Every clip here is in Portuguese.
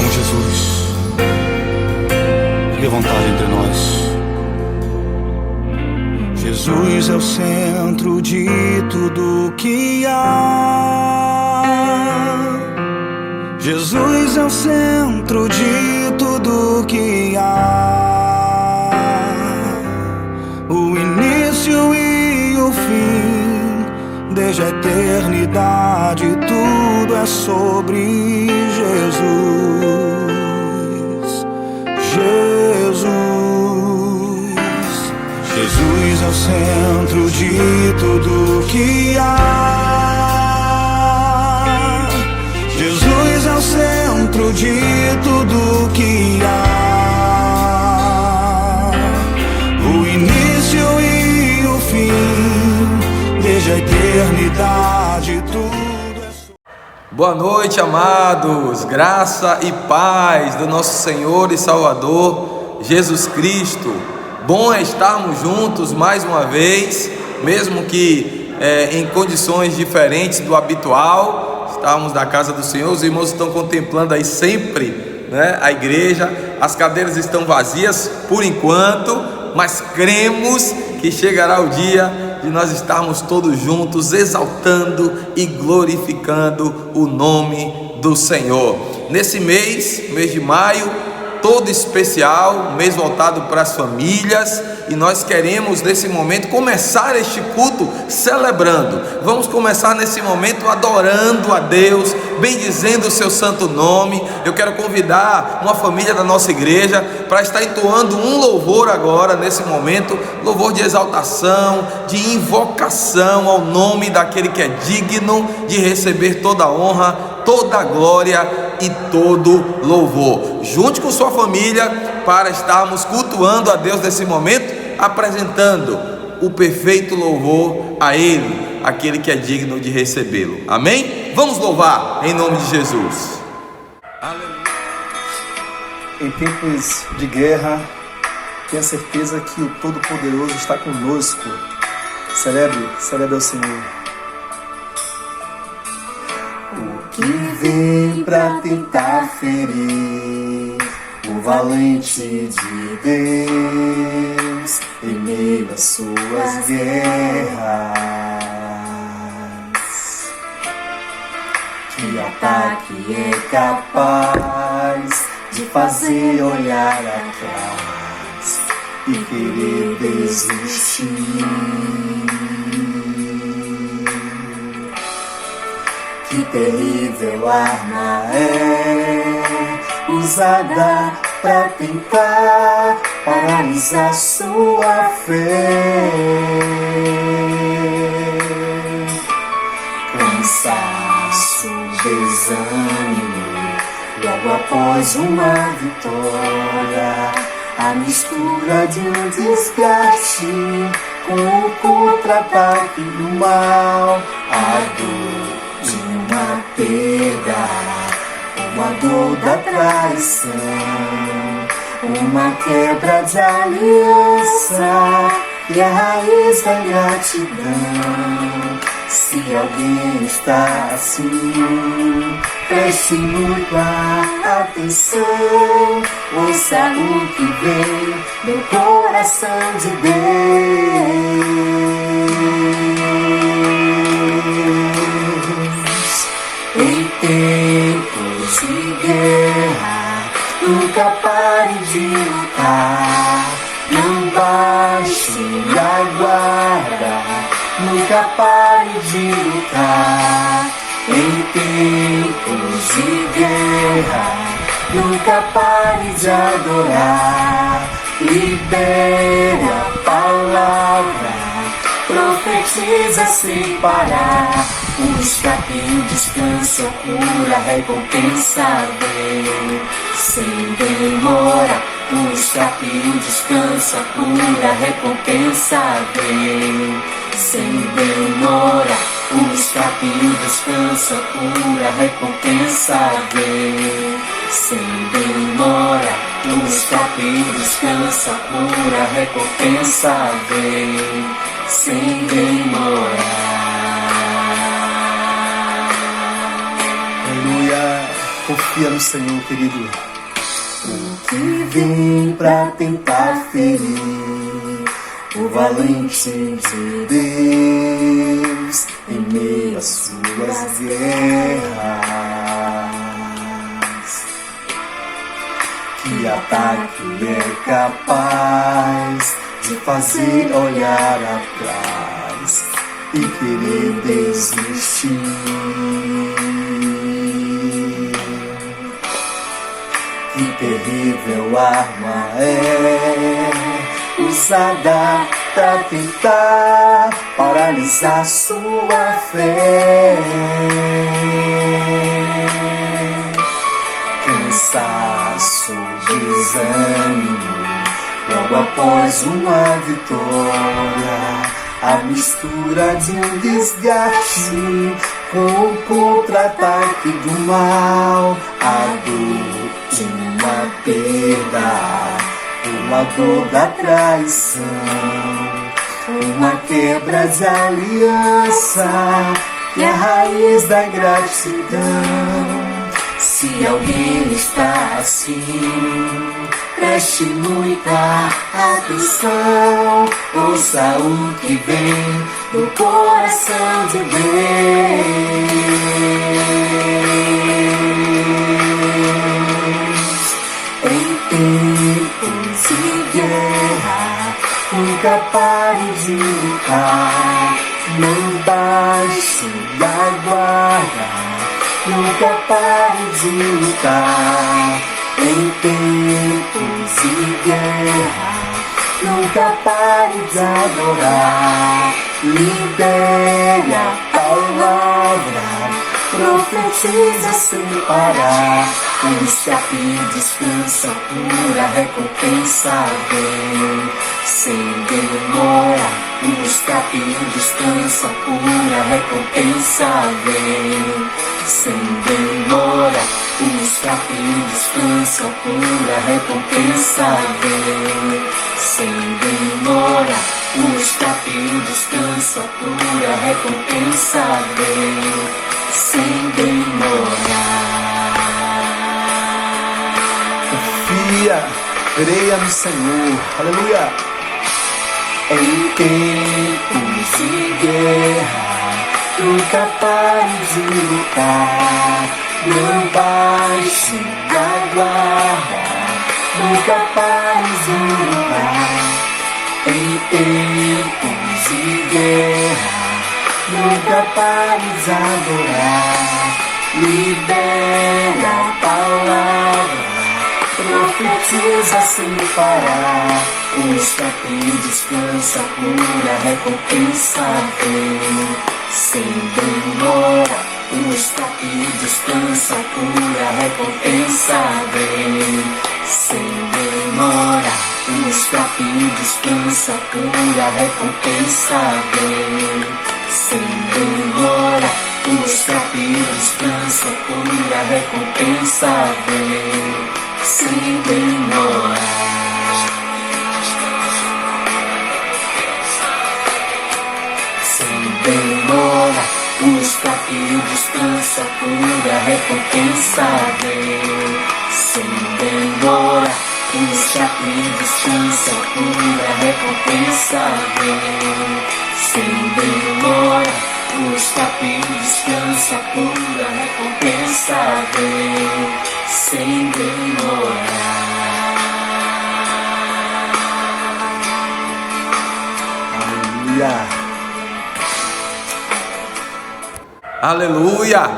oramos, Jesus. Fique à vontade entre nós. Jesus é o centro de tudo que há. Jesus é o centro de tudo que há. O início e o fim, desde a eternidade, tudo é sobre Jesus. Jesus é o centro de tudo que há. Jesus é o centro de tudo que há. O início e o fim, desde a eternidade, tudo é sobre... Boa noite, amados. Graça e paz do nosso Senhor e Salvador Jesus Cristo. Bom é estarmos juntos mais uma vez, mesmo que em condições diferentes do habitual. Estamos na casa do Senhor, os irmãos estão contemplando aí sempre, né, a igreja. As cadeiras estão vazias por enquanto, mas cremos que chegará o dia de nós estarmos todos juntos exaltando e glorificando o nome do Senhor. Nesse mês de maio, todo especial, mês voltado para as famílias, e nós queremos nesse momento começar este culto celebrando. Vamos começar nesse momento adorando a Deus, bendizendo o seu santo nome. Eu quero convidar uma família da nossa igreja para estar entoando um louvor agora, nesse momento, louvor de exaltação, de invocação ao nome daquele que é digno de receber toda a honra, toda a glória e todo louvor. Junte com sua família para estarmos cultuando a Deus nesse momento, apresentando o perfeito louvor a Ele, aquele que é digno de recebê-lo. Amém? Vamos louvar em nome de Jesus. Aleluia. Em tempos de guerra, tenha certeza que o Todo-Poderoso está conosco. Celebre ao Senhor. Que vem pra tentar ferir o valente de Deus em meio às suas guerras. Que ataque é capaz de fazer olhar atrás e querer desistir. Que terrível arma é usada pra tentar paralisar sua fé. Cansaço, desânimo, logo após uma vitória. A mistura de um desgaste com o contra-ataque do mal. A dor de uma perda, uma dor da traição, uma quebra de aliança e a raiz da gratidão. Se alguém está assim, preste muita atenção, ouça o que vem do coração de Deus. Em tempos de guerra, nunca pare de lutar, não baixe a guarda, nunca pare de lutar. Em tempos de guerra, nunca pare de adorar. Libere a palavra, profetiza sem parar. O escape, o descanso, a cura, a recompensa vem sem demora. O escape, o descanso, a cura, a recompensa vem sem demora. O escape, o descanso, a cura, a recompensa vem sem demora. O escape, o descanso, a cura, a recompensa vem sem demora. Aleluia. Confia no Senhor, querido. O que vem pra tentar ferir o valente de Deus em meio às suas guerras. Que ataque é capaz de fazer olhar atrás e querer desistir? Que terrível arma é usada pra tentar paralisar sua fé. Cansaço, desânimo, logo após uma vitória, a mistura de um desgaste com o contra-ataque do mal, a dor de uma perda, uma dor da traição, uma quebra de aliança que é a raiz da ingratidão. Se alguém está assim, preste muita atenção, ouça o que vem do coração de Deus. Em tempos de guerra, nunca pare de lutar, não baixe da guarda, nunca pare de lutar. Em tempos de guerra, nunca pare de adorar. Libere a palavra, profetiza sem parar. O escape descansa, pura recompensa vem. Sem demora, o escape descansa, pura recompensa vem. Sem demora, o escape descansa, pura recompensa vem. Sem demora, o escape descansa, pura recompensa vem. Sem demora. Confia, creia no Senhor. Aleluia. Em tempos de guerra, nunca pare de lutar, não baixe da guarda, nunca pare de lutar. Em tempos de guerra, nunca pare de adorar. Libere a palavra, profetiza sem parar. O escape descansa, pura recompensa vem. Sem demora, o escape descansa, pura recompensa vem. Sem demora, o escape descansa, pura recompensa vem. Sem demora, o escape descansa, pura recompensa vem. Sem demora. Sem demora, o escape descansa, pura recompensa vem. Sem demora, o escape descansa, pura recompensa vem. Sem demora, o escape descansa, pura recompensa vem. Sem demora. Aleluia. Aleluia!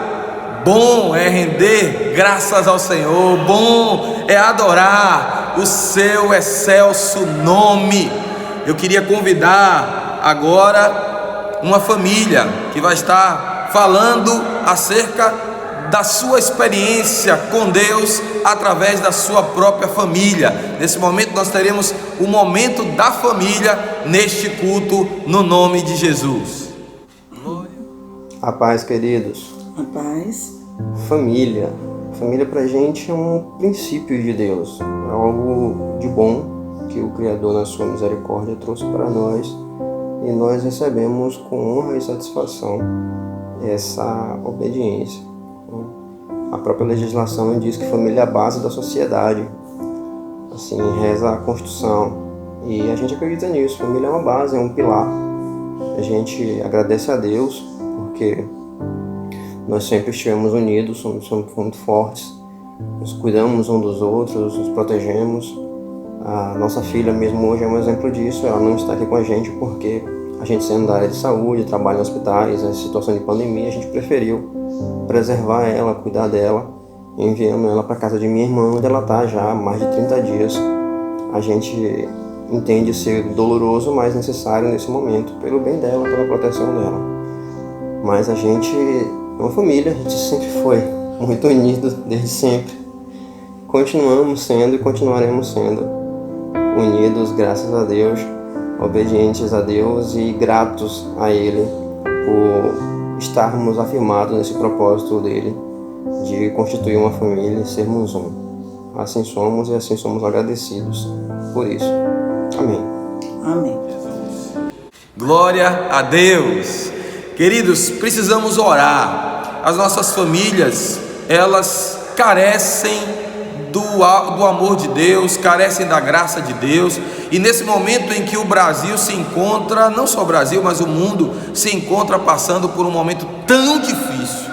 Bom é render graças ao Senhor, bom é adorar o seu excelso nome. Eu queria convidar agora uma família que vai estar falando acerca da sua experiência com Deus através da sua própria família. Nesse momento nós teremos o momento da família neste culto no nome de Jesus. A paz, queridos. A paz. Família. Família pra gente é um princípio de Deus. É algo de bom que o Criador, na sua misericórdia, trouxe para nós. E nós recebemos com honra e satisfação essa obediência. A própria legislação diz que família é a base da sociedade. Assim reza a Constituição. E a gente acredita nisso. Família é uma base, é um pilar. A gente agradece a Deus porque nós sempre estivemos unidos, somos muito fortes. Nos cuidamos uns dos outros, nos protegemos. A nossa filha mesmo hoje é um exemplo disso. Ela não está aqui com a gente porque a gente, sendo da área de saúde, trabalha em hospitais, em situação de pandemia, a gente preferiu preservar ela, cuidar dela, enviando ela para casa de minha irmã, onde ela está já há mais de 30 dias. A gente entende ser doloroso, mas necessário nesse momento, pelo bem dela, pela proteção dela. Mas a gente é uma família, a gente sempre foi muito unido, desde sempre. Continuamos sendo e continuaremos sendo unidos, graças a Deus, obedientes a Deus e gratos a Ele por estarmos afirmados nesse propósito dele de constituir uma família e sermos um. Assim somos e assim somos agradecidos por isso. Amém. Amém. Glória a Deus. Queridos, precisamos orar. As nossas famílias, elas carecem do amor de Deus, carecem da graça de Deus. E nesse momento em que o Brasil se encontra, não só o Brasil, mas o mundo se encontra passando por um momento tão difícil,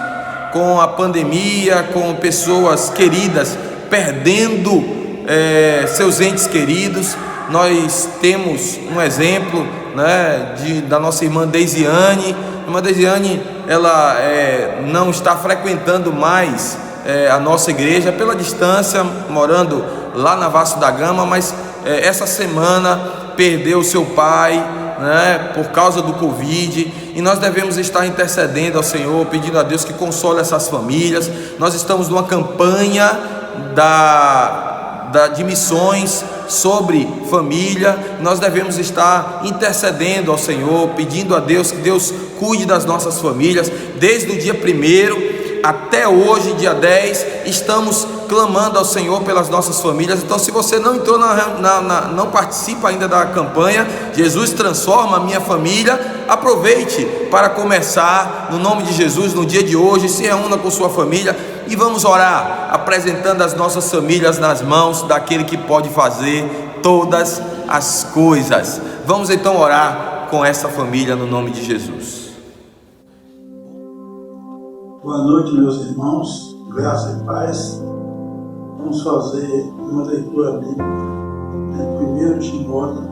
com a pandemia, com pessoas queridas perdendo seus entes queridos. Nós temos um exemplo, né, da nossa irmã Deisiane. A irmã Deisiane, ela não está frequentando mais a nossa igreja pela distância, morando lá na Vasco da Gama, mas essa semana perdeu seu pai, né, por causa do Covid, e nós devemos estar intercedendo ao Senhor, pedindo a Deus que console essas famílias. Nós estamos numa campanha de missões sobre família. Nós devemos estar intercedendo ao Senhor, pedindo a Deus que Deus cuide das nossas famílias. Desde o dia 1º até hoje, dia 10, estamos clamando ao Senhor pelas nossas famílias. Então, se você não entrou não participa ainda da campanha Jesus Transforma a Minha Família, aproveite para começar no nome de Jesus no dia de hoje. Se reúna com sua família e vamos orar, apresentando as nossas famílias nas mãos daquele que pode fazer todas as coisas. Vamos então orar com essa família no nome de Jesus. Boa noite, meus irmãos, graça e paz. Vamos fazer uma leitura bíblica em 1 Timóteo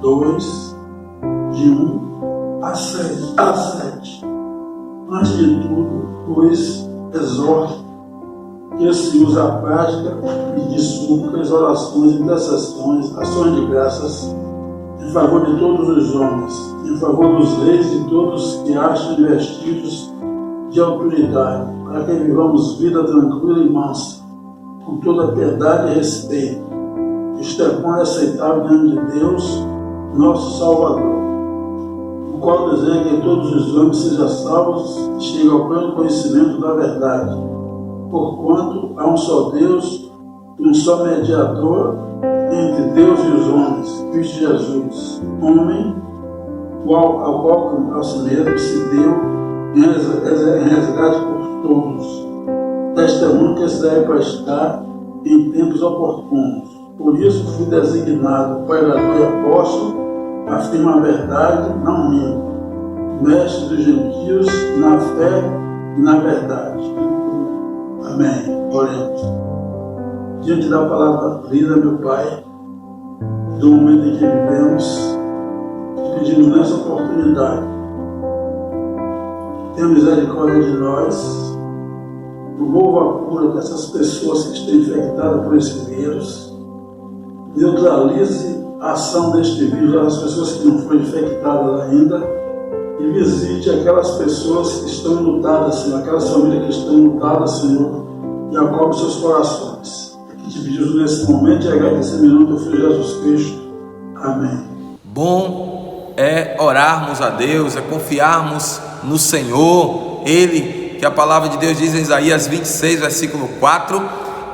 2, de 1 a 7. Antes de tudo, pois, exorto que se use a prática de súplicas, orações, intercessões, ações de graças em favor de todos os homens, em favor dos reis e todos que acham investidos de autoridade, para que vivamos vida tranquila e mansa, com toda piedade e respeito. Isto é bom e aceitável diante de Deus, nosso Salvador, o qual deseja que todos os homens sejam salvos e cheguem ao pleno conhecimento da verdade. Porquanto há um só Deus e um só mediador entre Deus e os homens, Cristo Jesus, homem, ao qual a si mesmo se deu em resgate por todos, testemunho que se deve prestar em tempos oportunos. Por isso fui designado pregador e apóstolo, afirma a verdade, não minto, mestre dos gentios na fé e na verdade. Amém. Oremos. Diante da palavra lida, meu Pai, do momento em que vivemos, pedimos nessa oportunidade, tenha misericórdia de nós, promova a cura dessas pessoas que estão infectadas por esse vírus, neutralize a ação deste vírus às pessoas que não foram infectadas ainda e visite aquelas pessoas que estão lutadas, Senhor, aquelas famílias que estão lutadas, Senhor, e acobre seus corações. Que te pedimos nesse momento e agradecemos em nome do Filho Jesus Cristo. Amém. Bom é orarmos a Deus, é confiarmos no Senhor. Ele, que a palavra de Deus diz em Isaías 26, versículo 4,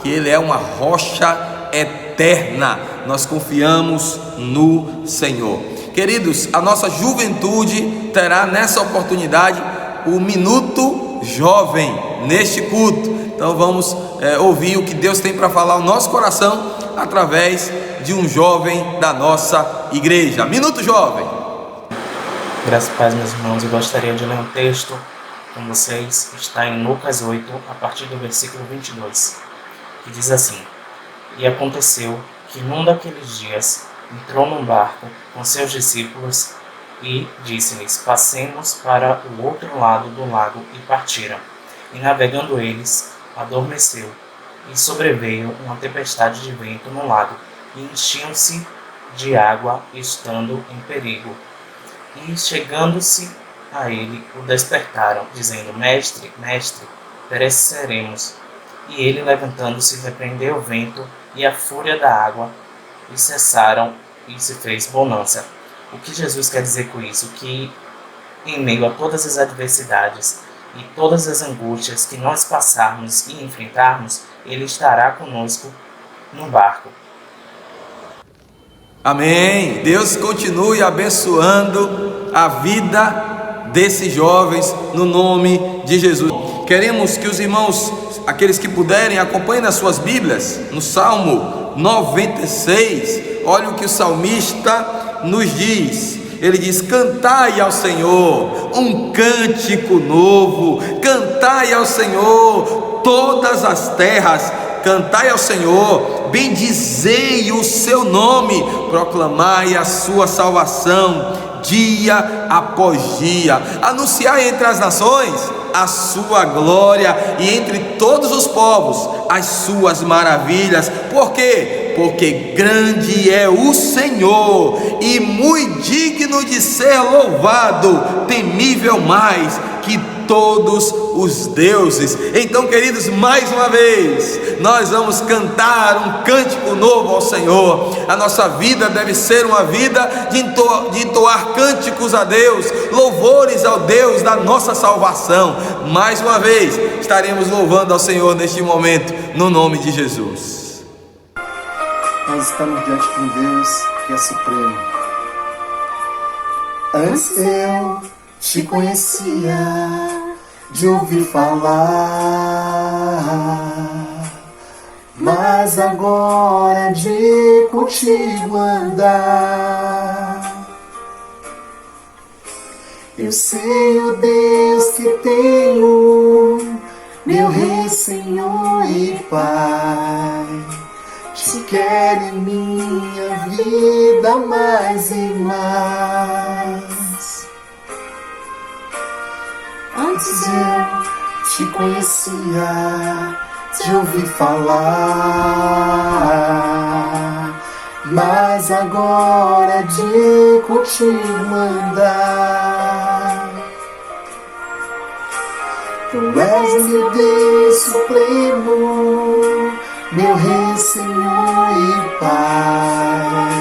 que Ele é uma rocha eterna. Nós confiamos no Senhor. Queridos, a nossa juventude terá nessa oportunidade o Minuto Jovem, neste culto. Então vamos ouvir o que Deus tem para falar ao nosso coração através de um jovem da nossa igreja. Minuto Jovem. Graças a paz, meus irmãos, eu gostaria de ler um texto com vocês. Está em Lucas 8, a partir do versículo 22, que diz assim: E aconteceu que num daqueles dias entrou num barco com seus discípulos e disse-lhes: Passemos para o outro lado do lago, e partiram. E navegando eles, adormeceu, e sobreveio uma tempestade de vento no lago, e enchiam-se de água, estando em perigo. E chegando-se a ele, o despertaram, dizendo: Mestre, mestre, pereceremos. E ele, levantando-se, repreendeu o vento e a fúria da água, e cessaram, e se fez bonança. O que Jesus quer dizer com isso? Que em meio a todas as adversidades e todas as angústias que nós passarmos e enfrentarmos, Ele estará conosco no barco. Amém. Deus continue abençoando a vida desses jovens no nome de Jesus. Queremos que os irmãos, aqueles que puderem, acompanhem nas suas Bíblias, no Salmo 96. Olha o que o salmista nos diz. Ele diz: cantai ao Senhor um cântico novo, cantai ao Senhor todas as terras, cantai ao Senhor, bendizei o seu nome, proclamai a sua salvação dia após dia, anunciai entre as nações a sua glória e entre todos os povos as suas maravilhas. Por quê? Porque grande é o Senhor e muito digno de ser louvado, temível mais que todos os deuses. Então, queridos, mais uma vez nós vamos cantar um cântico novo ao Senhor. A nossa vida deve ser uma vida de entoar cânticos a Deus, louvores ao Deus da nossa salvação. Mais uma vez estaremos louvando ao Senhor neste momento, no nome de Jesus. Nós estamos diante de um Deus que é supremo. Antes eu te conhecia de ouvir falar, mas agora de contigo andar, eu sei, ó Deus, que tenho, meu Rei, Senhor e Pai. Te quero em minha vida mais e mais. Antes eu te conhecia de ouvir falar, mas agora de contigo andar. Tu és meu Deus supremo, meu Rei, Senhor e Pai.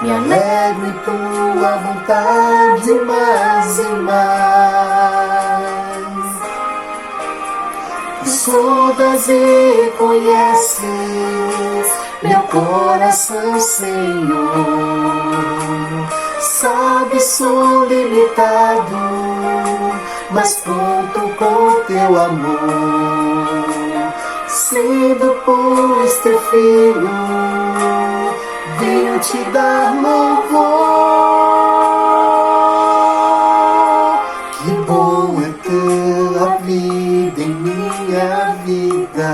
Me alegro em tua vontade mais e mais. Tu sondas e conheces meu coração, Senhor. Sabe, sou limitado, mas conto com teu amor. Sendo, pois, teu filho, venho te dar louvor. Que bom é ter a vida em minha vida.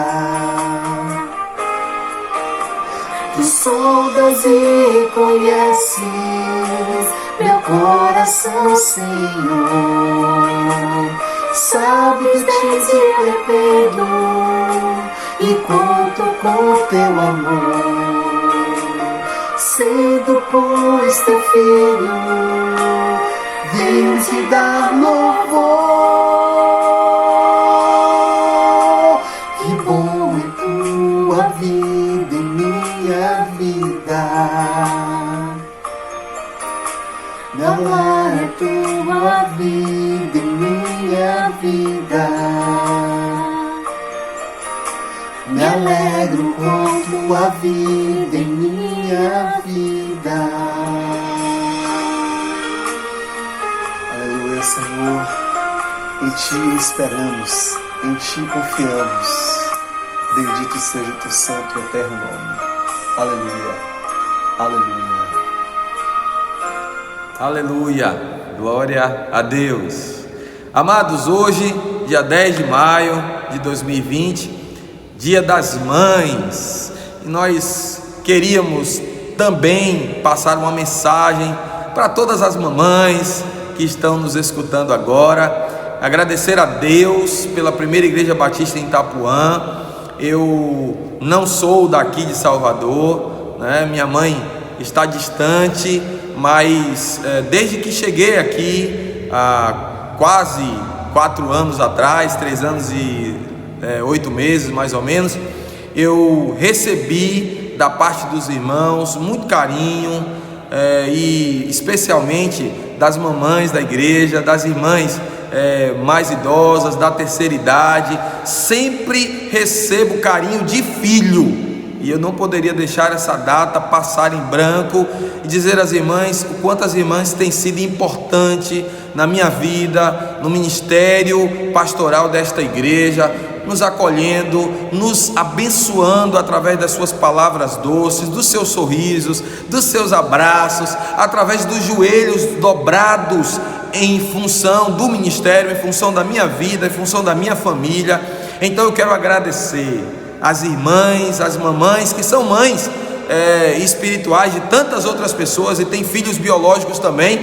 Tu sondas e conheces meu coração, Senhor. Sabes desde o arrependo e conto com teu amor. Sendo, pois, teu filho, venho te dar louvor. Que bom é tua vida em minha vida. Não é tua vida em minha vida. Me alegro com tua vida em minha vida. Aleluia, Senhor. Em ti esperamos, em ti confiamos. Bendito seja o teu santo e eterno nome. Aleluia. Aleluia. Aleluia, glória a Deus. Amados, hoje, dia 10 de maio de 2020, dia das mães, e nós queríamos também passar uma mensagem para todas as mamães que estão nos escutando agora, agradecer a Deus pela Primeira Igreja Batista em Itapuã. Eu não sou daqui de Salvador, né? Minha mãe está distante, mas desde que cheguei aqui há quase 4 anos atrás, 3 anos e 8 meses mais ou menos, eu recebi da parte dos irmãos muito carinho, e especialmente das mamães da igreja, das irmãs mais idosas, da terceira idade. Sempre recebo carinho de filho. E eu não poderia deixar essa data passar em branco e dizer às irmãs o quanto as irmãs têm sido importante na minha vida, no ministério pastoral desta igreja, nos acolhendo, nos abençoando através das suas palavras doces, dos seus sorrisos, dos seus abraços, através dos joelhos dobrados em função do ministério, em função da minha vida, em função da minha família. Então eu quero agradecer as irmãs, as mamães que são mães espirituais de tantas outras pessoas e têm filhos biológicos também,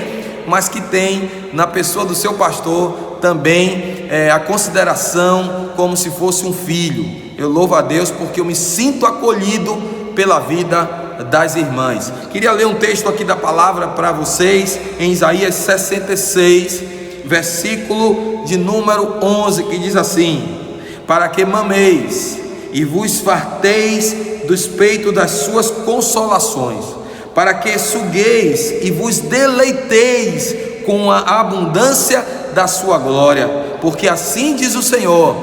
mas que têm na pessoa do seu pastor também a consideração como se fosse um filho. Eu louvo a Deus porque eu me sinto acolhido pela vida das irmãs. Queria ler um texto aqui da palavra para vocês em Isaías 66, versículo de número 11, que diz assim: para que mameis e vos farteis dos peitos das suas consolações, para que sugueis e vos deleiteis com a abundância da sua glória, porque assim diz o Senhor: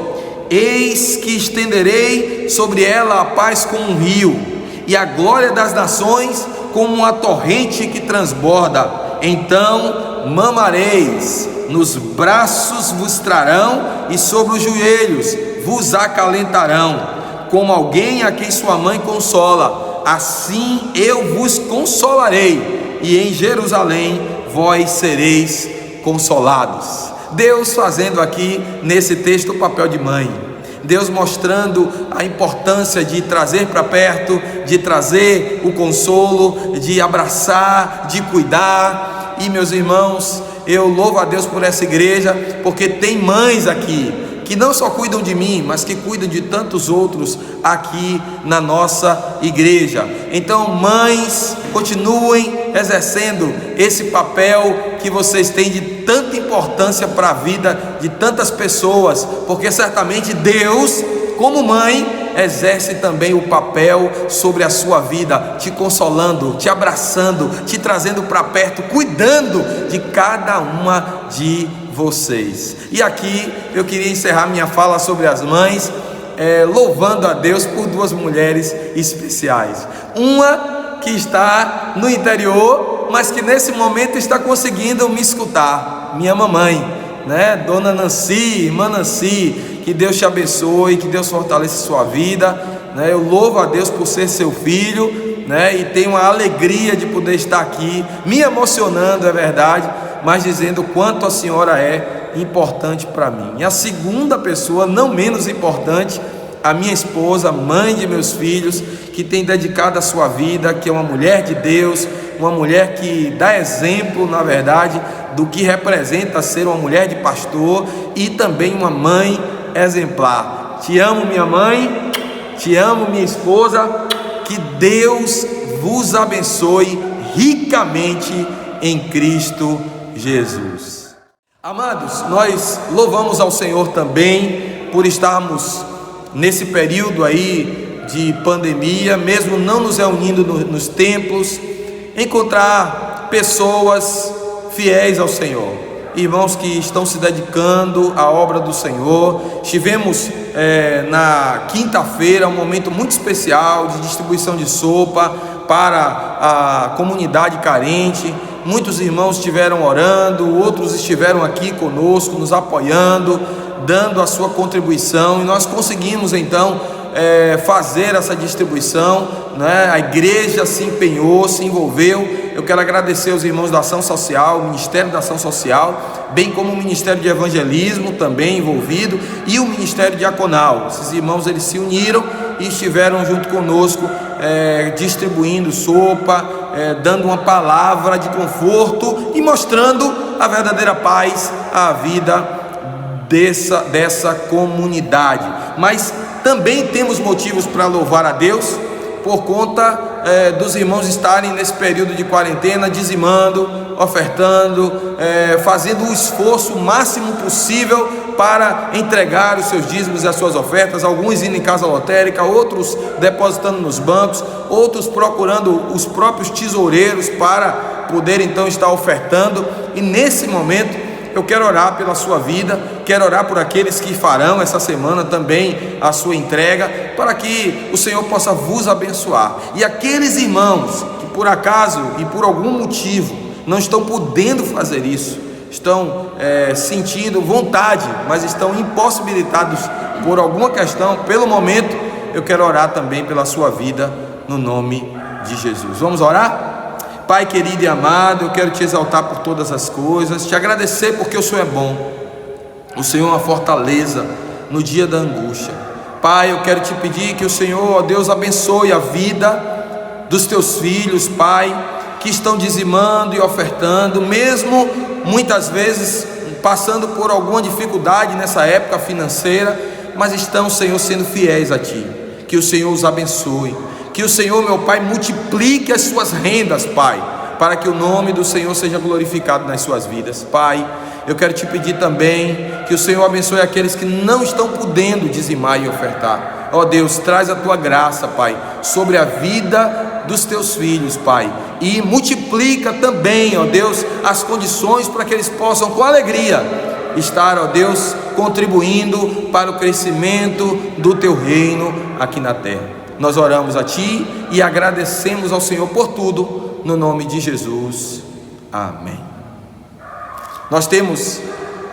eis que estenderei sobre ela a paz como um rio, e a glória das nações como uma torrente que transborda. Então mamareis, nos braços vos trarão, e sobre os joelhos vos acalentarão, como alguém a quem sua mãe consola, assim eu vos consolarei, e em Jerusalém vós sereis consolados. Deus fazendo aqui nesse texto o papel de mãe, Deus mostrando a importância de trazer para perto, de trazer o consolo, de abraçar, de cuidar. E meus irmãos, eu louvo a Deus por essa igreja, porque tem mães aqui que não só cuidam de mim, mas que cuidam de tantos outros aqui na nossa igreja. Então, mães, continuem exercendo esse papel que vocês têm de tanta importância para a vida de tantas pessoas, porque certamente Deus, como mãe, exerce também o papel sobre a sua vida, te consolando, te abraçando, te trazendo para perto, cuidando de cada uma de vocês. E aqui eu queria encerrar minha fala sobre as mães, louvando a Deus por 2 mulheres especiais. Uma que está no interior, mas que nesse momento está conseguindo me escutar, minha mamãe, né? Dona Nancy, irmã Nancy, que Deus te abençoe, que Deus fortaleça a sua vida, né? Eu louvo a Deus por ser seu filho, né? E tenho a alegria de poder estar aqui, me emocionando, é verdade, mas dizendo o quanto a senhora é importante para mim. E a segunda pessoa, não menos importante, a minha esposa, mãe de meus filhos, que tem dedicado a sua vida, que é uma mulher de Deus, uma mulher que dá exemplo, na verdade, do que representa ser uma mulher de pastor e também uma mãe exemplar. Te amo, minha mãe, te amo, minha esposa, que Deus vos abençoe ricamente em Cristo Jesus. Amados, nós louvamos ao Senhor também por estarmos nesse período aí de pandemia, mesmo não nos reunindo nos templos, encontrar pessoas fiéis ao Senhor, irmãos que estão se dedicando à obra do Senhor. Estivemos na quinta-feira, um momento muito especial de distribuição de sopa para a comunidade carente. Muitos irmãos estiveram orando, outros estiveram aqui conosco, nos apoiando, dando a sua contribuição, e nós conseguimos então fazer essa distribuição, né? A igreja se empenhou, se envolveu. Eu quero agradecer aos irmãos da Ação Social, o Ministério da Ação Social, bem como o Ministério de Evangelismo também envolvido, e o Ministério Diaconal. Esses irmãos, eles se uniram e estiveram junto conosco, distribuindo sopa, dando uma palavra de conforto e mostrando a verdadeira paz à vida dessa comunidade. Mas também temos motivos para louvar a Deus por conta dos irmãos estarem nesse período de quarentena, dizimando, ofertando, fazendo o esforço máximo possível para entregar os seus dízimos e as suas ofertas, alguns indo em casa lotérica, outros depositando nos bancos, outros procurando os próprios tesoureiros para poder então estar ofertando. E nesse momento eu quero orar pela sua vida, quero orar por aqueles que farão essa semana também a sua entrega, para que o Senhor possa vos abençoar. E aqueles irmãos que por acaso e por algum motivo não estão podendo fazer isso, estão sentindo vontade, mas estão impossibilitados por alguma questão, pelo momento, eu quero orar também pela sua vida, no nome de Jesus. Vamos orar? Pai querido e amado, eu quero te exaltar por todas as coisas, te agradecer porque o Senhor é bom, o Senhor é uma fortaleza no dia da angústia. Pai, eu quero te pedir que o Senhor, ó Deus, abençoe a vida dos teus filhos, Pai, que estão dizimando e ofertando, mesmo muitas vezes passando por alguma dificuldade nessa época financeira, mas estão, Senhor, sendo fiéis a Ti. Que o Senhor os abençoe, que o Senhor, meu Pai, multiplique as suas rendas, Pai, para que o nome do Senhor seja glorificado nas suas vidas. Pai, eu quero te pedir também que o Senhor abençoe aqueles que não estão podendo dizimar e ofertar. Ó Deus, traz a tua graça, Pai, sobre a vida dos teus filhos, Pai, e multiplica também, ó Deus, as condições para que eles possam com alegria estar, ó Deus, contribuindo para o crescimento do teu reino aqui na terra. Nós oramos a Ti e agradecemos ao Senhor por tudo, no nome de Jesus, amém. Nós temos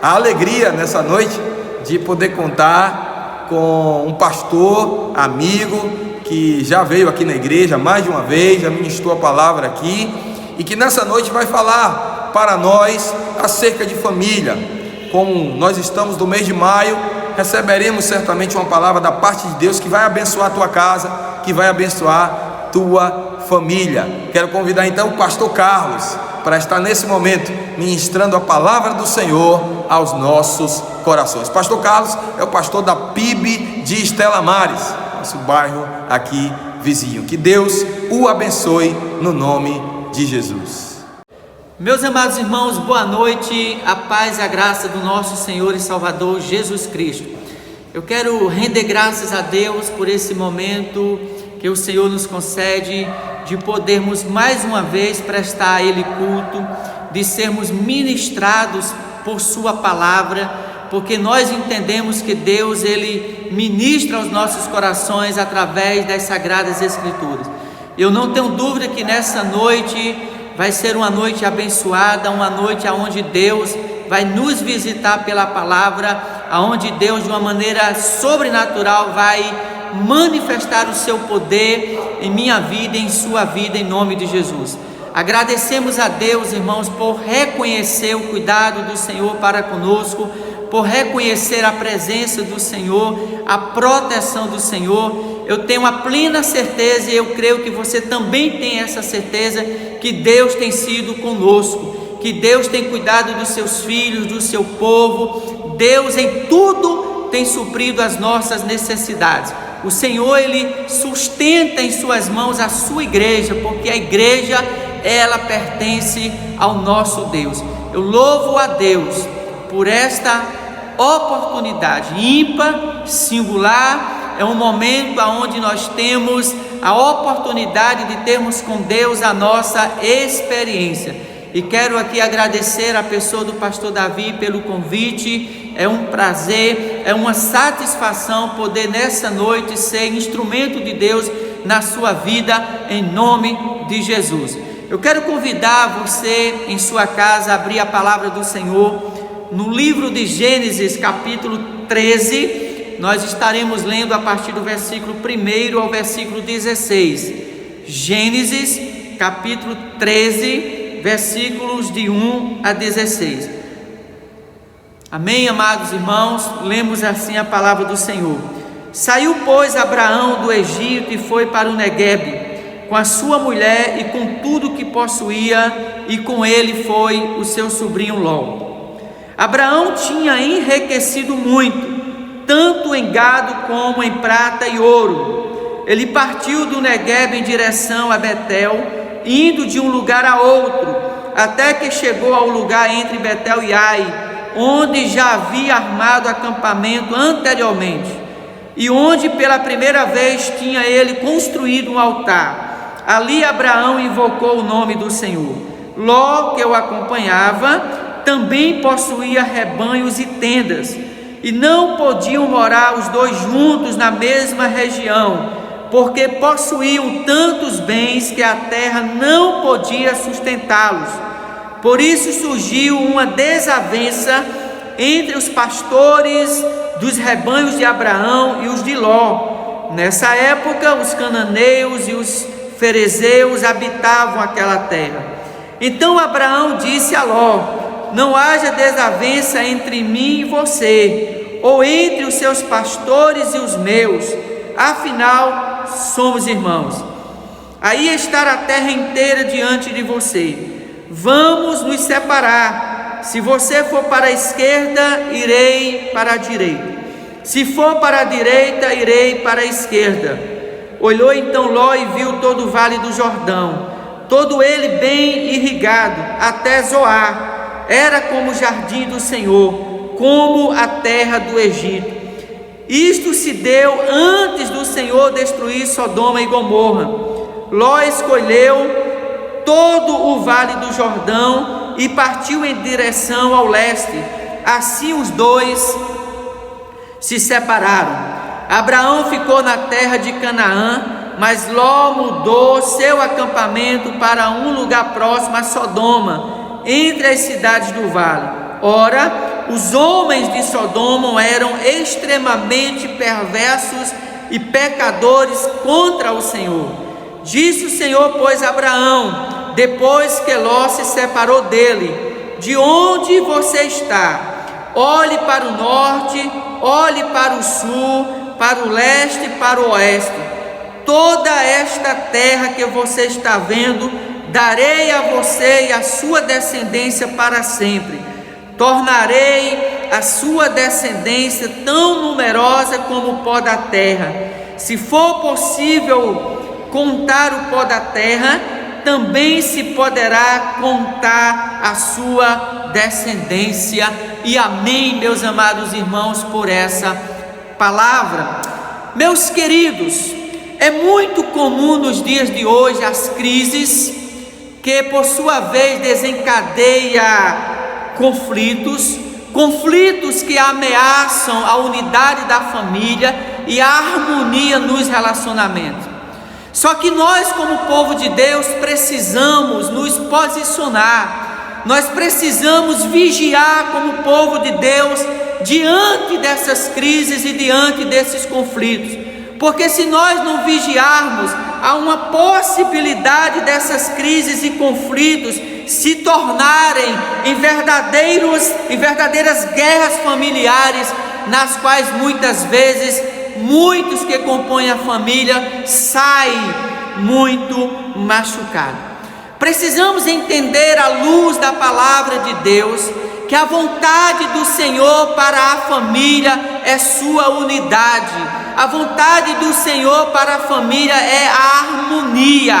a alegria nessa noite de poder contar com um pastor, amigo, que já veio aqui na igreja mais de uma vez, já ministrou a palavra aqui, e que nessa noite vai falar para nós acerca de família. Como nós estamos no mês de maio, receberemos certamente uma palavra da parte de Deus que vai abençoar a tua casa, que vai abençoar tua família. Quero convidar então o pastor Carlos para estar nesse momento ministrando a palavra do Senhor aos nossos corações. Pastor Carlos é o pastor da PIB de Estela Maris, nosso bairro aqui vizinho. Que Deus o abençoe no nome de Jesus. Meus amados irmãos, boa noite, a paz e a graça do nosso Senhor e Salvador Jesus Cristo. Eu quero render graças a Deus por esse momento que o Senhor nos concede de podermos mais uma vez prestar a Ele culto, de sermos ministrados por Sua palavra, porque nós entendemos que Deus, Ele ministra aos nossos corações através das Sagradas Escrituras. Eu não tenho dúvida que nessa noite vai ser uma noite abençoada, uma noite onde Deus vai nos visitar pela palavra, onde Deus de uma maneira sobrenatural vai manifestar o seu poder em minha vida e em sua vida, em nome de Jesus. Agradecemos a Deus, irmãos, por reconhecer o cuidado do Senhor para conosco, por reconhecer a presença do Senhor, a proteção do Senhor. Eu tenho a plena certeza, e eu creio que você também tem essa certeza, que Deus tem sido conosco, que Deus tem cuidado dos seus filhos, do seu povo. Deus em tudo tem suprido as nossas necessidades. O Senhor, Ele sustenta em suas mãos a sua igreja, porque a igreja, ela pertence ao nosso Deus. Eu louvo a Deus por esta oportunidade ímpar, singular. É um momento onde nós temos a oportunidade de termos com Deus a nossa experiência. E quero aqui agradecer a pessoa do pastor Davi pelo convite. É um prazer, é uma satisfação poder nessa noite ser instrumento de Deus na sua vida, em nome de Jesus. Eu quero convidar você em sua casa a abrir a palavra do Senhor no livro de Gênesis, capítulo 13, nós estaremos lendo a partir do versículo 1 ao versículo 16. Gênesis, capítulo 13, versículos de 1 a 16. Amém, amados irmãos? Lemos assim a palavra do Senhor. Saiu, pois, Abraão do Egito e foi para o Neguebe, com a sua mulher e com tudo que possuía, e com ele foi o seu sobrinho Ló. Abraão tinha enriquecido muito, tanto em gado como em prata e ouro. Ele partiu do Neguebe em direção a Betel, indo de um lugar a outro, até que chegou ao lugar entre Betel e Ai, onde já havia armado acampamento anteriormente, e onde pela primeira vez tinha ele construído um altar. Ali Abraão invocou o nome do Senhor. Ló, que o acompanhava, também possuía rebanhos e tendas, e não podiam morar os dois juntos na mesma região, porque possuíam tantos bens que a terra não podia sustentá-los. Por isso surgiu uma desavença entre os pastores dos rebanhos de Abraão e os de Ló. Nessa época, os cananeus e os ferezeus habitavam aquela terra. Então Abraão disse a Ló: não haja desavença entre mim e você, ou entre os seus pastores e os meus, afinal somos irmãos. Aí está a terra inteira diante de você. Vamos nos separar. Se você for para a esquerda, irei para a direita. Se for para a direita, irei para a esquerda. Olhou então Ló e viu todo o vale do Jordão, todo ele bem irrigado, até Zoar. Era como o jardim do Senhor, como a terra do Egito. Isto se deu antes do Senhor destruir Sodoma e Gomorra. Ló escolheu todo o vale do Jordão e partiu em direção ao leste. Assim os dois se separaram. Abraão ficou na terra de Canaã, mas Ló mudou seu acampamento para um lugar próximo a Sodoma, entre as cidades do vale. Ora, os homens de Sodoma eram extremamente perversos e pecadores contra o Senhor. Disse o Senhor, pois, a Abraão, depois que Ló se separou dele: de onde você está? Olhe para o norte, olhe para o sul, para o leste e para o oeste. Toda esta terra que você está vendo, darei a você e a sua descendência para sempre. Tornarei a sua descendência tão numerosa como o pó da terra. Se for possível contar o pó da terra, também se poderá contar a sua descendência. E amém, meus amados irmãos, por essa palavra. Meus queridos, é muito comum nos dias de hoje as crises, que por sua vez desencadeia conflitos que ameaçam a unidade da família e a harmonia nos relacionamentos. Só que nós, como povo de Deus, precisamos nos posicionar, nós precisamos vigiar como povo de Deus diante dessas crises e diante desses conflitos, porque se nós não vigiarmos, há uma possibilidade dessas crises e conflitos se tornarem em verdadeiras guerras familiares, nas quais muitas vezes muitos que compõem a família saem muito machucados. Precisamos entender, à luz da palavra de Deus, que a vontade do Senhor para a família é sua unidade. A vontade do Senhor para a família é a harmonia.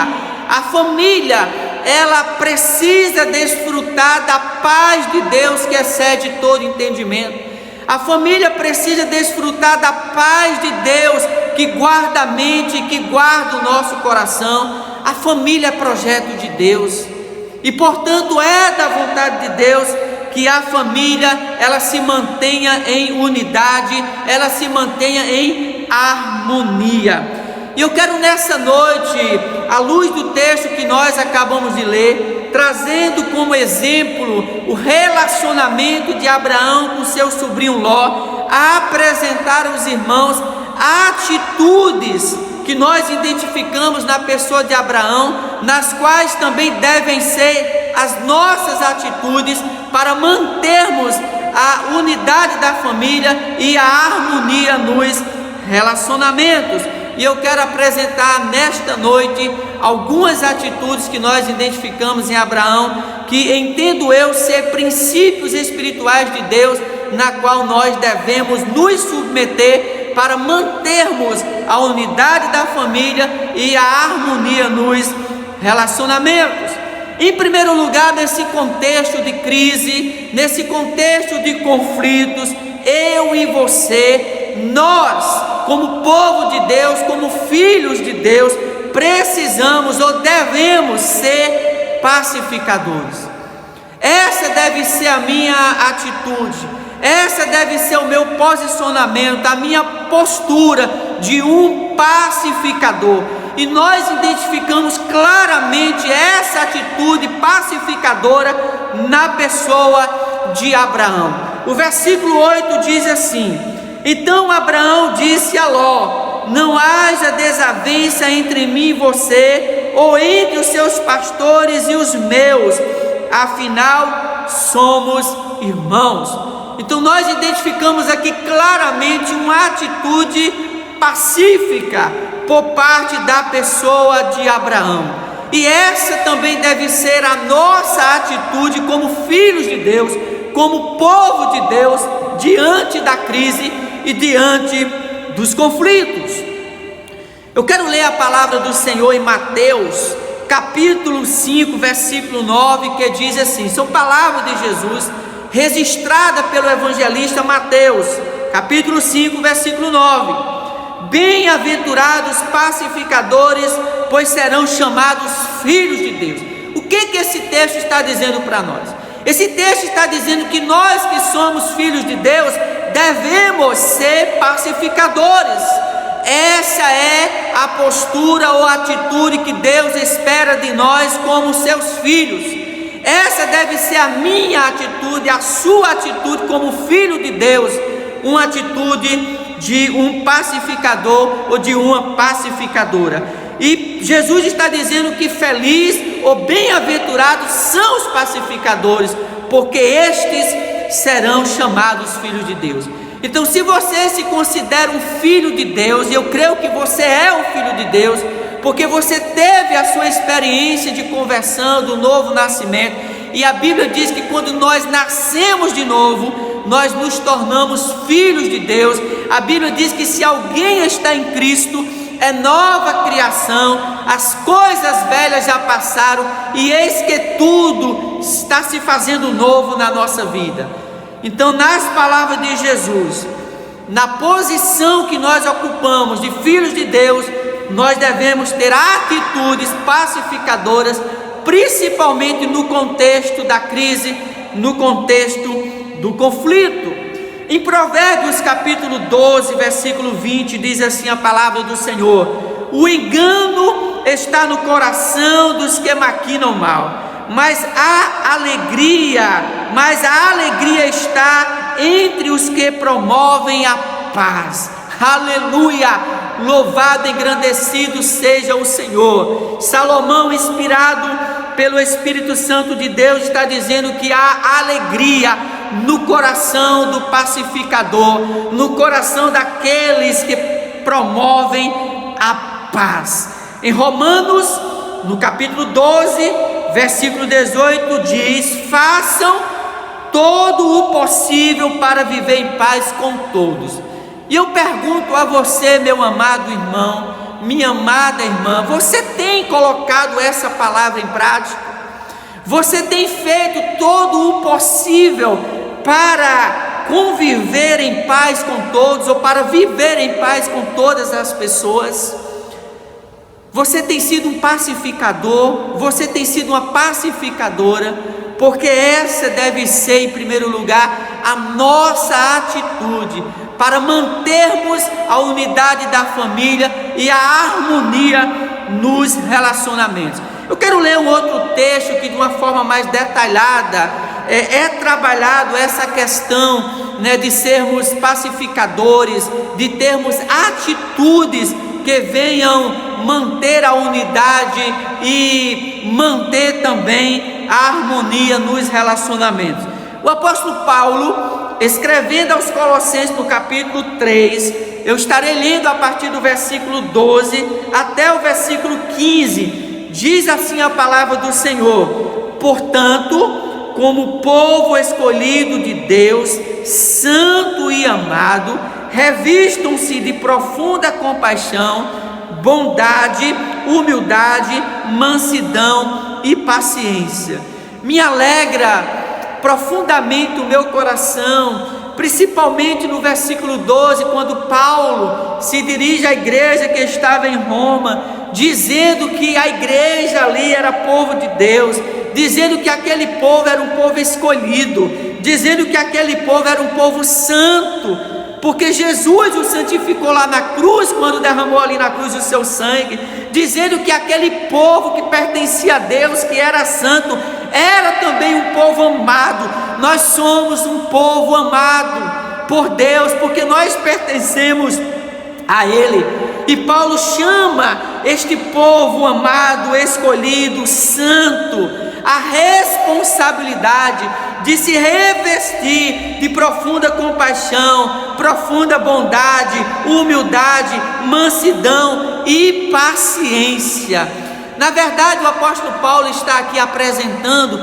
A família, ela precisa desfrutar da paz de Deus que excede todo entendimento. A família precisa desfrutar da paz de Deus que guarda a mente, que guarda o nosso coração. A família é projeto de Deus e, portanto, é da vontade de Deus que a família, ela se mantenha em unidade, ela se mantenha em harmonia. E eu quero nessa noite, à luz do texto que nós acabamos de ler, trazendo como exemplo o relacionamento de Abraão com seu sobrinho Ló, apresentar aos irmãos atitudes que nós identificamos na pessoa de Abraão, nas quais também devem ser as nossas atitudes para mantermos a unidade da família e a harmonia nos relacionamentos. E eu quero apresentar nesta noite algumas atitudes que nós identificamos em Abraão, que entendo eu ser princípios espirituais de Deus, na qual nós devemos nos submeter para mantermos a unidade da família e a harmonia nos relacionamentos. Em primeiro lugar, nesse contexto de crise, nesse contexto de conflitos, eu e você, nós, como povo de Deus, como filhos de Deus, precisamos ou devemos ser pacificadores. Essa deve ser a minha atitude. Essa deve ser o meu posicionamento, a minha postura de um pacificador. E nós identificamos claramente essa atitude pacificadora na pessoa de Abraão. O versículo 8 diz assim: então Abraão disse a Ló: não haja desavença entre mim e você, ou entre os seus pastores e os meus, afinal somos irmãos. Então nós identificamos aqui claramente uma atitude pacífica por parte da pessoa de Abraão. E essa também deve ser a nossa atitude como filhos de Deus, como povo de Deus, diante da crise e diante dos conflitos. Eu quero ler a palavra do Senhor em Mateus, capítulo 5, versículo 9, que diz assim, são palavras de Jesus, registrada pelo evangelista Mateus, capítulo 5, versículo 9. Bem-aventurados pacificadores, pois serão chamados filhos de Deus. O que esse texto está dizendo para nós? Esse texto está dizendo que nós que somos filhos de Deus, devemos ser pacificadores. Essa é a postura ou atitude que Deus espera de nós como seus filhos. Essa deve ser a minha atitude, a sua atitude como filho de Deus, uma atitude de um pacificador ou de uma pacificadora. E Jesus está dizendo que feliz ou bem-aventurados são os pacificadores, porque estes serão chamados filhos de Deus. Então, se você se considera um filho de Deus, e eu creio que você é um filho de Deus, porque você teve a sua experiência de conversão, do novo nascimento, e a Bíblia diz que quando nós nascemos de novo, nós nos tornamos filhos de Deus. A Bíblia diz que se alguém está em Cristo, é nova criação, as coisas velhas já passaram, e eis que tudo está se fazendo novo na nossa vida. Então, nas palavras de Jesus, na posição que nós ocupamos de filhos de Deus, nós devemos ter atitudes pacificadoras, principalmente no contexto da crise, no contexto do conflito. Em Provérbios capítulo 12, versículo 20, diz assim a palavra do Senhor: o engano está no coração dos que maquinam mal, mas a alegria está entre os que promovem a paz. Aleluia! Louvado e engrandecido seja o Senhor. Salomão, inspirado pelo Espírito Santo de Deus, está dizendo que há alegria no coração do pacificador, no coração daqueles que promovem a paz. Em Romanos, no capítulo 12, versículo 18, diz: façam todo o possível para viver em paz com todos. E eu pergunto a você, meu amado irmão, minha amada irmã, você tem colocado essa palavra em prática? Você tem feito todo o possível para conviver em paz com todos, ou para viver em paz com todas as pessoas? Você tem sido um pacificador, você tem sido uma pacificadora, porque essa deve ser, em primeiro lugar, a nossa atitude para mantermos a unidade da família e a harmonia nos relacionamentos. Eu quero ler um outro texto que de uma forma mais detalhada é trabalhado essa questão, né, de sermos pacificadores, de termos atitudes que venham manter a unidade e manter também a harmonia nos relacionamentos. O apóstolo Paulo, escrevendo aos Colossenses no capítulo 3, eu estarei lendo a partir do versículo 12 até o versículo 15, diz assim a palavra do Senhor: portanto, como povo escolhido de Deus, santo e amado, revistam-se de profunda compaixão, bondade, humildade, mansidão e paciência. Me alegra profundamente o meu coração, principalmente no versículo 12, quando Paulo se dirige à igreja que estava em Roma, dizendo que a igreja ali era povo de Deus, dizendo que aquele povo era um povo escolhido, dizendo que aquele povo era um povo santo, porque Jesus o santificou lá na cruz, quando derramou ali na cruz o seu sangue, dizendo que aquele povo que pertencia a Deus, que era santo, era também um povo amado. Nós somos um povo amado por Deus, porque nós pertencemos a Ele. E Paulo chama este povo amado, escolhido, santo, a responsabilidade de se revestir de profunda compaixão, profunda bondade, humildade, mansidão e paciência. Na verdade, o apóstolo Paulo está aqui apresentando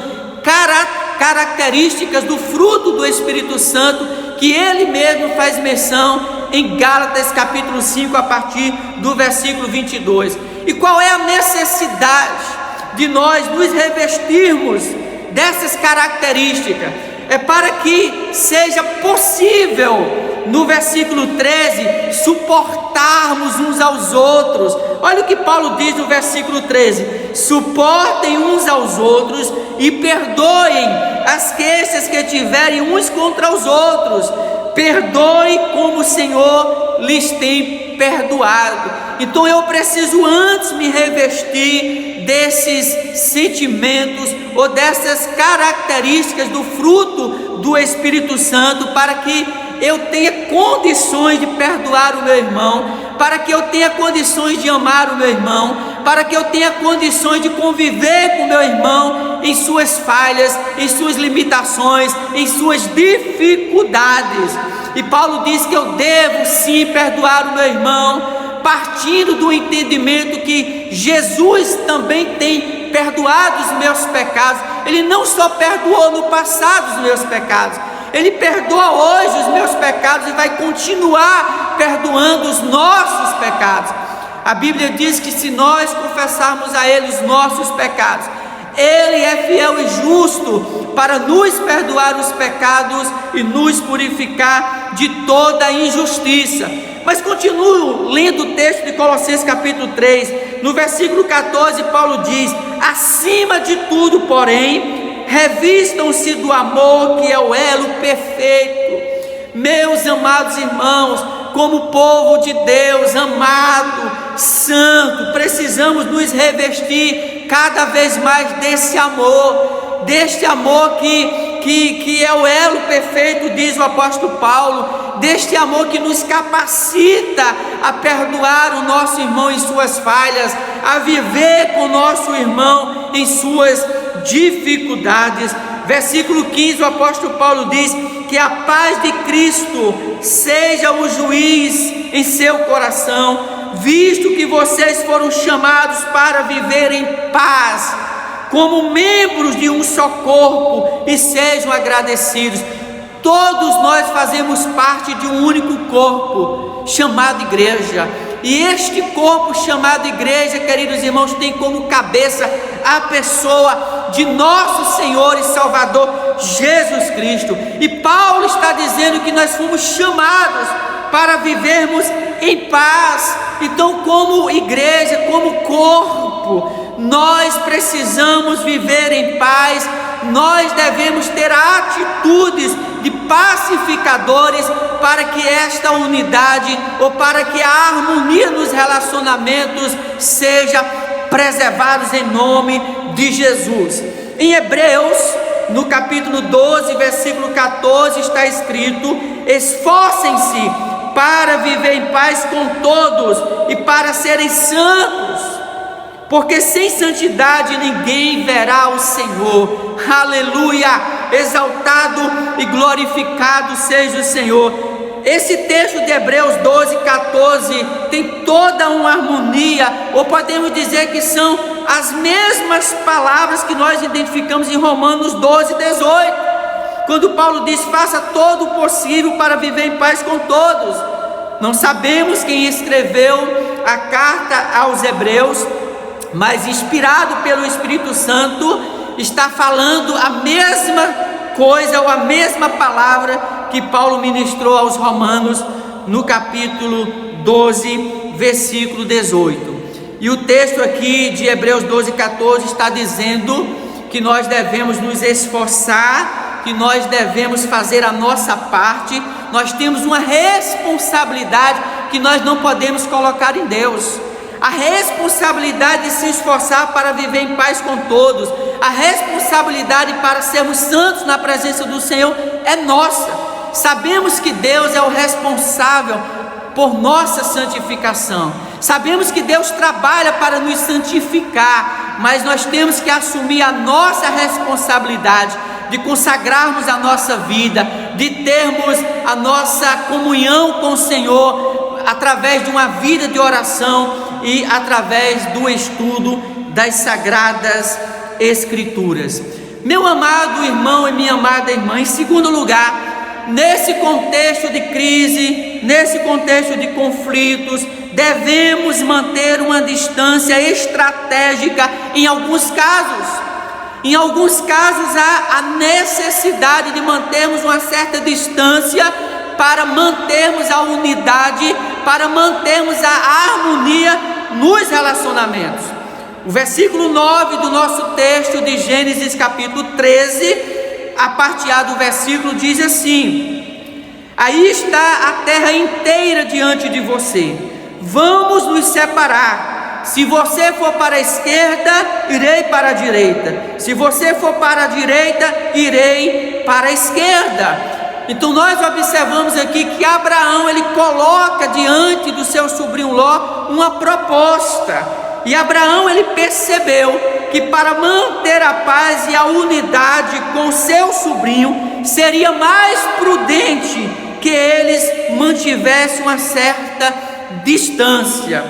características do fruto do Espírito Santo, que ele mesmo faz menção em Gálatas capítulo 5, a partir do versículo 22. E qual é a necessidade de nós nos revestirmos dessas características? É para que seja possível, no versículo 13, suportarmos uns aos outros. Olha o que Paulo diz no versículo 13: suportem uns aos outros e perdoem as queixas que tiverem uns contra os outros. Perdoe como o Senhor lhes tem perdoado. Então eu preciso antes me revestir desses sentimentos ou dessas características do fruto do Espírito Santo, para que eu tenha condições de perdoar o meu irmão, para que eu tenha condições de amar o meu irmão, para que eu tenha condições de conviver com o meu irmão em suas falhas, em suas limitações, em suas dificuldades. E Paulo diz que eu devo sim perdoar o meu irmão, partindo do entendimento que Jesus também tem perdoado os meus pecados. Ele não só perdoou no passado os meus pecados, Ele perdoa hoje os meus pecados e vai continuar perdoando os nossos pecados. A Bíblia diz que se nós confessarmos a Ele os nossos pecados, Ele é fiel e justo para nos perdoar os pecados e nos purificar de toda injustiça. Mas continuo lendo o texto de Colossenses capítulo 3, no versículo 14, Paulo diz: acima de tudo, porém, revistam-se do amor, que é o elo perfeito. Meus amados irmãos, como povo de Deus, amado, santo, precisamos nos revestir cada vez mais desse amor, deste amor que é o elo perfeito, diz o apóstolo Paulo, deste amor que nos capacita a perdoar o nosso irmão em suas falhas, a viver com o nosso irmão em suas dificuldades. Versículo 15, o apóstolo Paulo diz que a paz de Cristo seja o juiz em seu coração, visto que vocês foram chamados para viver em paz, como membros de um só corpo, e sejam agradecidos. Todos nós fazemos parte de um único corpo, chamado igreja. E este corpo chamado igreja, queridos irmãos, tem como cabeça a pessoa de nosso Senhor e Salvador Jesus Cristo. E Paulo está dizendo que nós fomos chamados para vivermos em paz. Então, como igreja, como corpo, nós precisamos viver em paz. Nós devemos ter atitudes de pacificadores para que esta unidade, ou para que a harmonia nos relacionamentos seja preservados em nome de Jesus. Em Hebreus, no capítulo 12, versículo 14, está escrito: esforcem-se para viver em paz com todos e para serem santos, porque sem santidade ninguém verá o Senhor. Aleluia! Exaltado e glorificado seja o Senhor. Esse texto de Hebreus 12, 14 tem toda uma harmonia, ou podemos dizer que são as mesmas palavras que nós identificamos em Romanos 12, 18, quando Paulo diz: faça todo o possível para viver em paz com todos. Não sabemos quem escreveu a carta aos Hebreus, mas inspirado pelo Espírito Santo, está falando a mesma coisa ou a mesma palavra que Paulo ministrou aos Romanos no capítulo 12, versículo 18. E o texto aqui de Hebreus 12, 14 está dizendo que nós devemos nos esforçar, que nós devemos fazer a nossa parte. Nós temos uma responsabilidade que nós não podemos colocar em Deus. A responsabilidade de se esforçar para viver em paz com todos, a responsabilidade para sermos santos na presença do Senhor é nossa. Sabemos que Deus é o responsável por nossa santificação. Sabemos que Deus trabalha para nos santificar, mas nós temos que assumir a nossa responsabilidade de consagrarmos a nossa vida, de termos a nossa comunhão com o Senhor através de uma vida de oração e através do estudo das Sagradas Escrituras. Meu amado irmão e minha amada irmã, em segundo lugar, nesse contexto de crise, nesse contexto de conflitos, devemos manter uma distância estratégica em alguns casos. Em alguns casos há a necessidade de mantermos uma certa distância para mantermos a unidade, para mantermos a harmonia nos relacionamentos. O versículo 9 do nosso texto de Gênesis capítulo 13, a parte A do versículo diz assim: aí está a terra inteira diante de você, vamos nos separar. Se você for para a esquerda, irei para a direita. Se você for para a direita, irei para a esquerda. Então nós observamos aqui que Abraão, ele coloca diante do seu sobrinho Ló uma proposta. E Abraão, ele percebeu que para manter a paz e a unidade com seu sobrinho, seria mais prudente que eles mantivessem uma certa distância.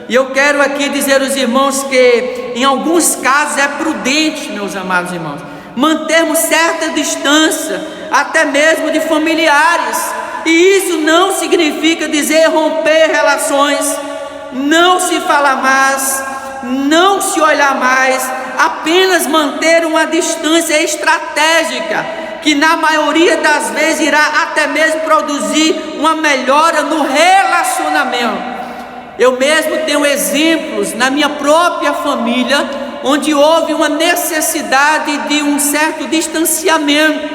E eu quero aqui dizer aos irmãos que em alguns casos é prudente, meus amados irmãos, mantermos certa distância, até mesmo de familiares. E isso não significa dizer romper relações, não se falar mais, não se olhar mais, apenas manter uma distância estratégica, que na maioria das vezes irá até mesmo produzir uma melhora no relacionamento. Eu mesmo tenho exemplos na minha própria família, onde houve uma necessidade de um certo distanciamento,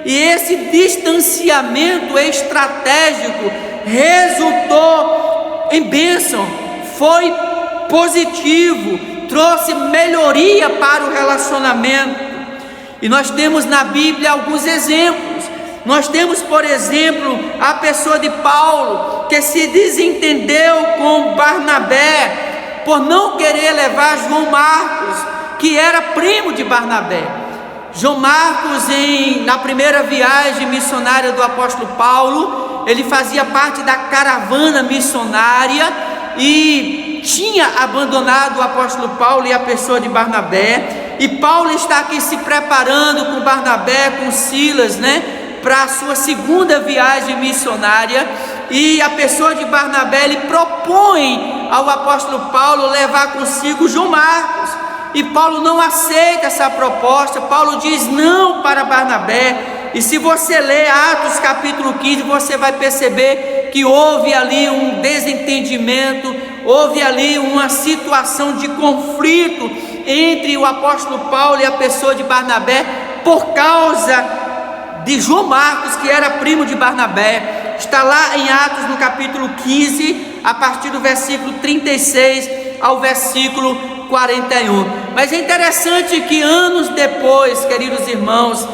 e esse distanciamento estratégico resultou em bênção, foi positivo, trouxe melhoria para o relacionamento. E nós temos na Bíblia alguns exemplos. Nós temos, por exemplo, a pessoa de Paulo, que se desentendeu com Barnabé por não querer levar João Marcos, que era primo de Barnabé. João Marcos, na primeira viagem missionária do apóstolo Paulo, ele fazia parte da caravana missionária e tinha abandonado o apóstolo Paulo e a pessoa de Barnabé. E Paulo está aqui se preparando com Barnabé, com Silas, para a sua segunda viagem missionária, e a pessoa de Barnabé, ele propõe ao apóstolo Paulo levar consigo João Marcos, e Paulo não aceita essa proposta. Paulo diz não para Barnabé. E se você ler Atos capítulo 15, você vai perceber que houve ali um desentendimento, houve ali uma situação de conflito entre o apóstolo Paulo e a pessoa de Barnabé, por causa de João Marcos, que era primo de Barnabé. Está lá em Atos no capítulo 15, a partir do versículo 36 ao versículo 41. Mas é interessante que anos depois, queridos irmãos,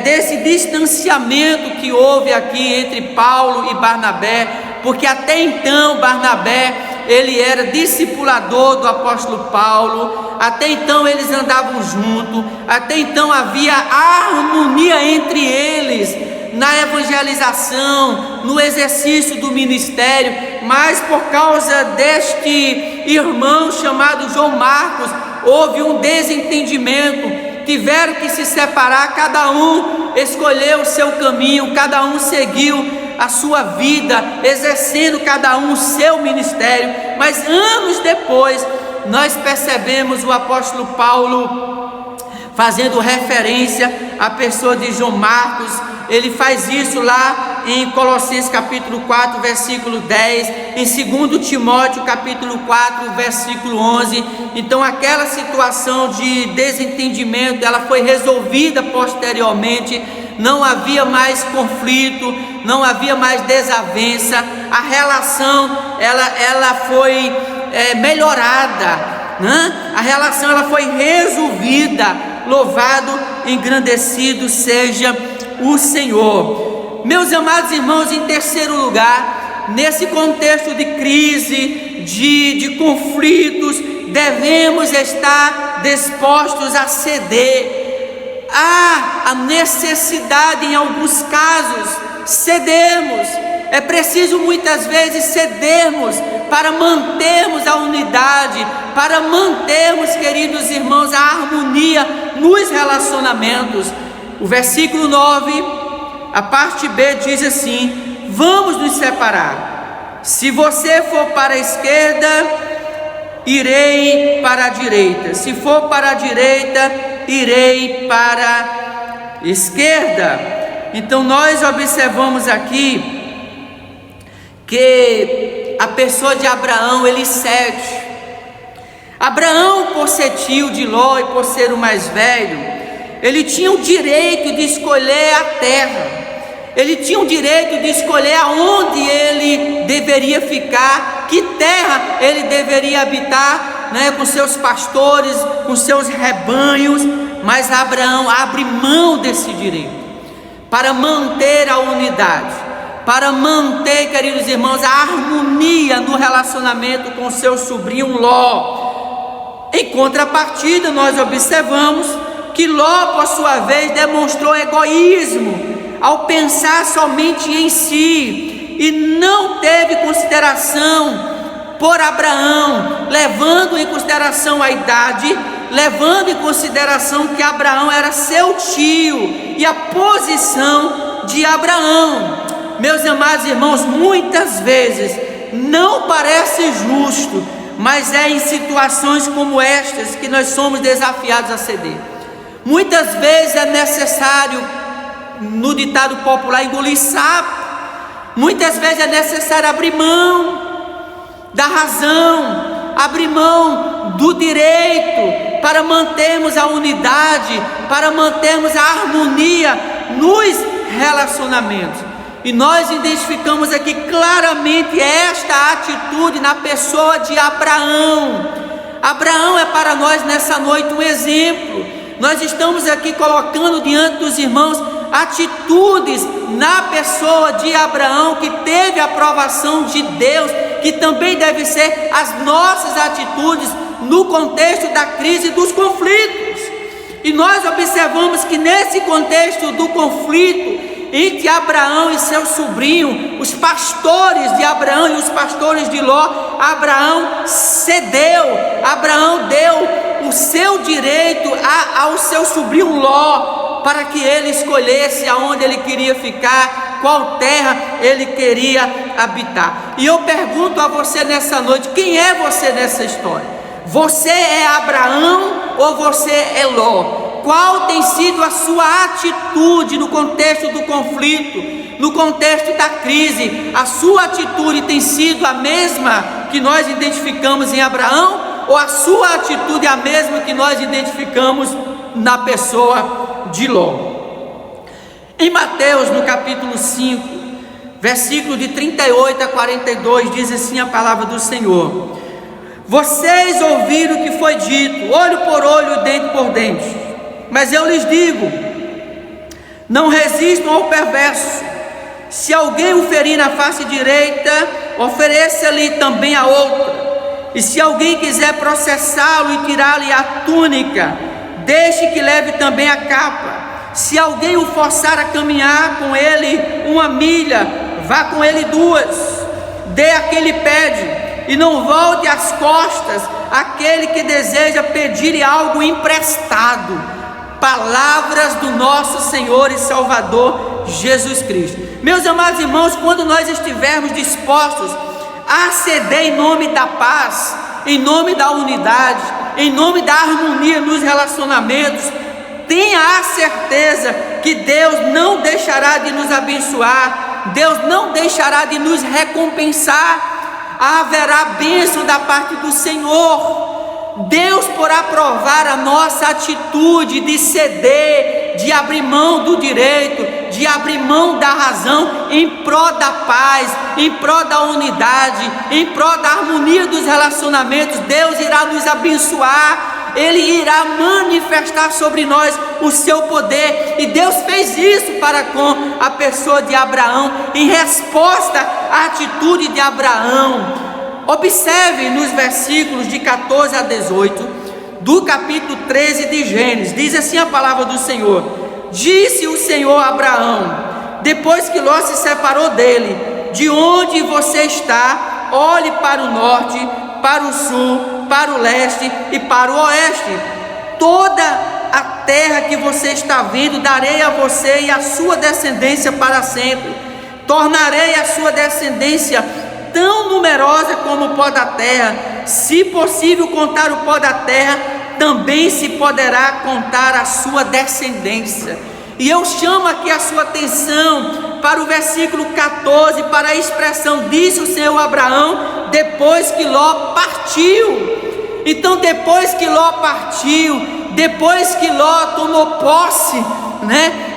desse distanciamento que houve aqui entre Paulo e Barnabé, porque até então Barnabé, ele era discipulador do apóstolo Paulo, até então eles andavam juntos, até então havia harmonia entre eles, na evangelização, no exercício do ministério, mas por causa deste irmão chamado João Marcos, houve um desentendimento, tiveram que se separar, cada um escolheu o seu caminho, cada um seguiu a sua vida, exercendo cada um o seu ministério. Mas anos depois, nós percebemos o apóstolo Paulo fazendo referência à pessoa de João Marcos. Ele faz isso lá em Colossenses capítulo 4, versículo 10, em 2 Timóteo capítulo 4, versículo 11. Então aquela situação de desentendimento, ela foi resolvida posteriormente, não havia mais conflito, não havia mais desavença, a relação ela foi melhorada, né? A relação ela foi resolvida. Louvado, engrandecido seja o Senhor. Meus amados irmãos, em terceiro lugar, nesse contexto de crise, de conflitos, devemos estar dispostos a ceder. Há a necessidade, em alguns casos, cedermos. É preciso muitas vezes cedermos para mantermos a unidade, para mantermos, queridos irmãos, a harmonia nos relacionamentos. O versículo 9, a parte B diz assim: vamos nos separar. Se você for para a esquerda, irei para a direita. Se for para a direita, irei para a esquerda. Então nós observamos aqui que a pessoa de Abraão, ele cede. Abraão, por ser tio de Ló e por ser o mais velho, ele tinha o direito de escolher a terra, ele tinha o direito de escolher aonde ele deveria ficar, que terra ele deveria habitar, né, com seus pastores, com seus rebanhos. Mas Abraão abre mão desse direito para manter a unidade, para manter, queridos irmãos, a harmonia no relacionamento com seu sobrinho Ló. Em contrapartida, nós observamos que Ló, por sua vez, demonstrou egoísmo ao pensar somente em si e não teve consideração por Abraão, levando em consideração a idade, levando em consideração que Abraão era seu tio e a posição de Abraão. Meus amados irmãos, muitas vezes não parece justo, mas é em situações como estas que nós somos desafiados a ceder. Muitas vezes é necessário, no ditado popular, engolir sapo. Muitas vezes é necessário abrir mão da razão, abrir mão do direito, para mantermos a unidade, para mantermos a harmonia nos relacionamentos. E nós identificamos aqui claramente esta atitude na pessoa de Abraão. Abraão é para nós nessa noite um exemplo. Nós estamos aqui colocando diante dos irmãos atitudes na pessoa de Abraão, que teve a aprovação de Deus, que também deve ser as nossas atitudes no contexto da crise e dos conflitos. E nós observamos que nesse contexto do conflito entre Abraão e seu sobrinho, os pastores de Abraão e os pastores de Ló, Abraão cedeu, Abraão deu o seu direito ao seu sobrinho Ló, para que ele escolhesse aonde ele queria ficar, qual terra ele queria habitar. E eu pergunto a você nessa noite: quem é você nessa história? Você é Abraão ou você é Ló? Qual tem sido a sua atitude no contexto do conflito, no contexto da crise? A sua atitude tem sido a mesma que nós identificamos em Abraão, ou a sua atitude é a mesma que nós identificamos na pessoa de Ló? Em Mateus, no capítulo 5, versículo de 38 a 42, diz assim a palavra do Senhor: Vocês ouviram o que foi dito, olho por olho, dente por dente. Mas eu lhes digo, não resistam ao perverso. Se alguém o ferir na face direita, ofereça-lhe também a outra. E se alguém quiser processá-lo e tirar-lhe a túnica, deixe que leve também a capa. Se alguém o forçar a caminhar com ele 1 milha, vá com ele 2. Dê a quem lhe pede, e não volte as costas àquele que deseja pedir algo emprestado. Palavras do nosso Senhor e Salvador Jesus Cristo. Meus amados irmãos, quando nós estivermos dispostos a ceder em nome da paz, em nome da unidade, em nome da harmonia nos relacionamentos, tenha a certeza que Deus não deixará de nos abençoar, Deus não deixará de nos recompensar. Haverá bênção da parte do Senhor. Deus porá provar a nossa atitude de ceder, de abrir mão do direito, de abrir mão da razão em prol da paz, em prol da unidade, em prol da harmonia dos relacionamentos. Deus irá nos abençoar, Ele irá manifestar sobre nós o seu poder, e Deus fez isso para com a pessoa de Abraão, em resposta à atitude de Abraão. Observe nos versículos de 14 a 18 do capítulo 13 de Gênesis. Diz assim a palavra do Senhor: disse o Senhor a Abraão, depois que Ló se separou dele: de onde você está, olhe para o norte, para o sul, para o leste e para o oeste. Toda a terra que você está vendo darei a você e a sua descendência para sempre. Tornarei a sua descendência tão numerosa como o pó da terra. Se possível contar o pó da terra, também se poderá contar a sua descendência. E eu chamo aqui a sua atenção para o versículo 14, para a expressão: disse o Senhor a Abraão, depois que Ló partiu. Então, depois que Ló partiu, depois que Ló tomou posse,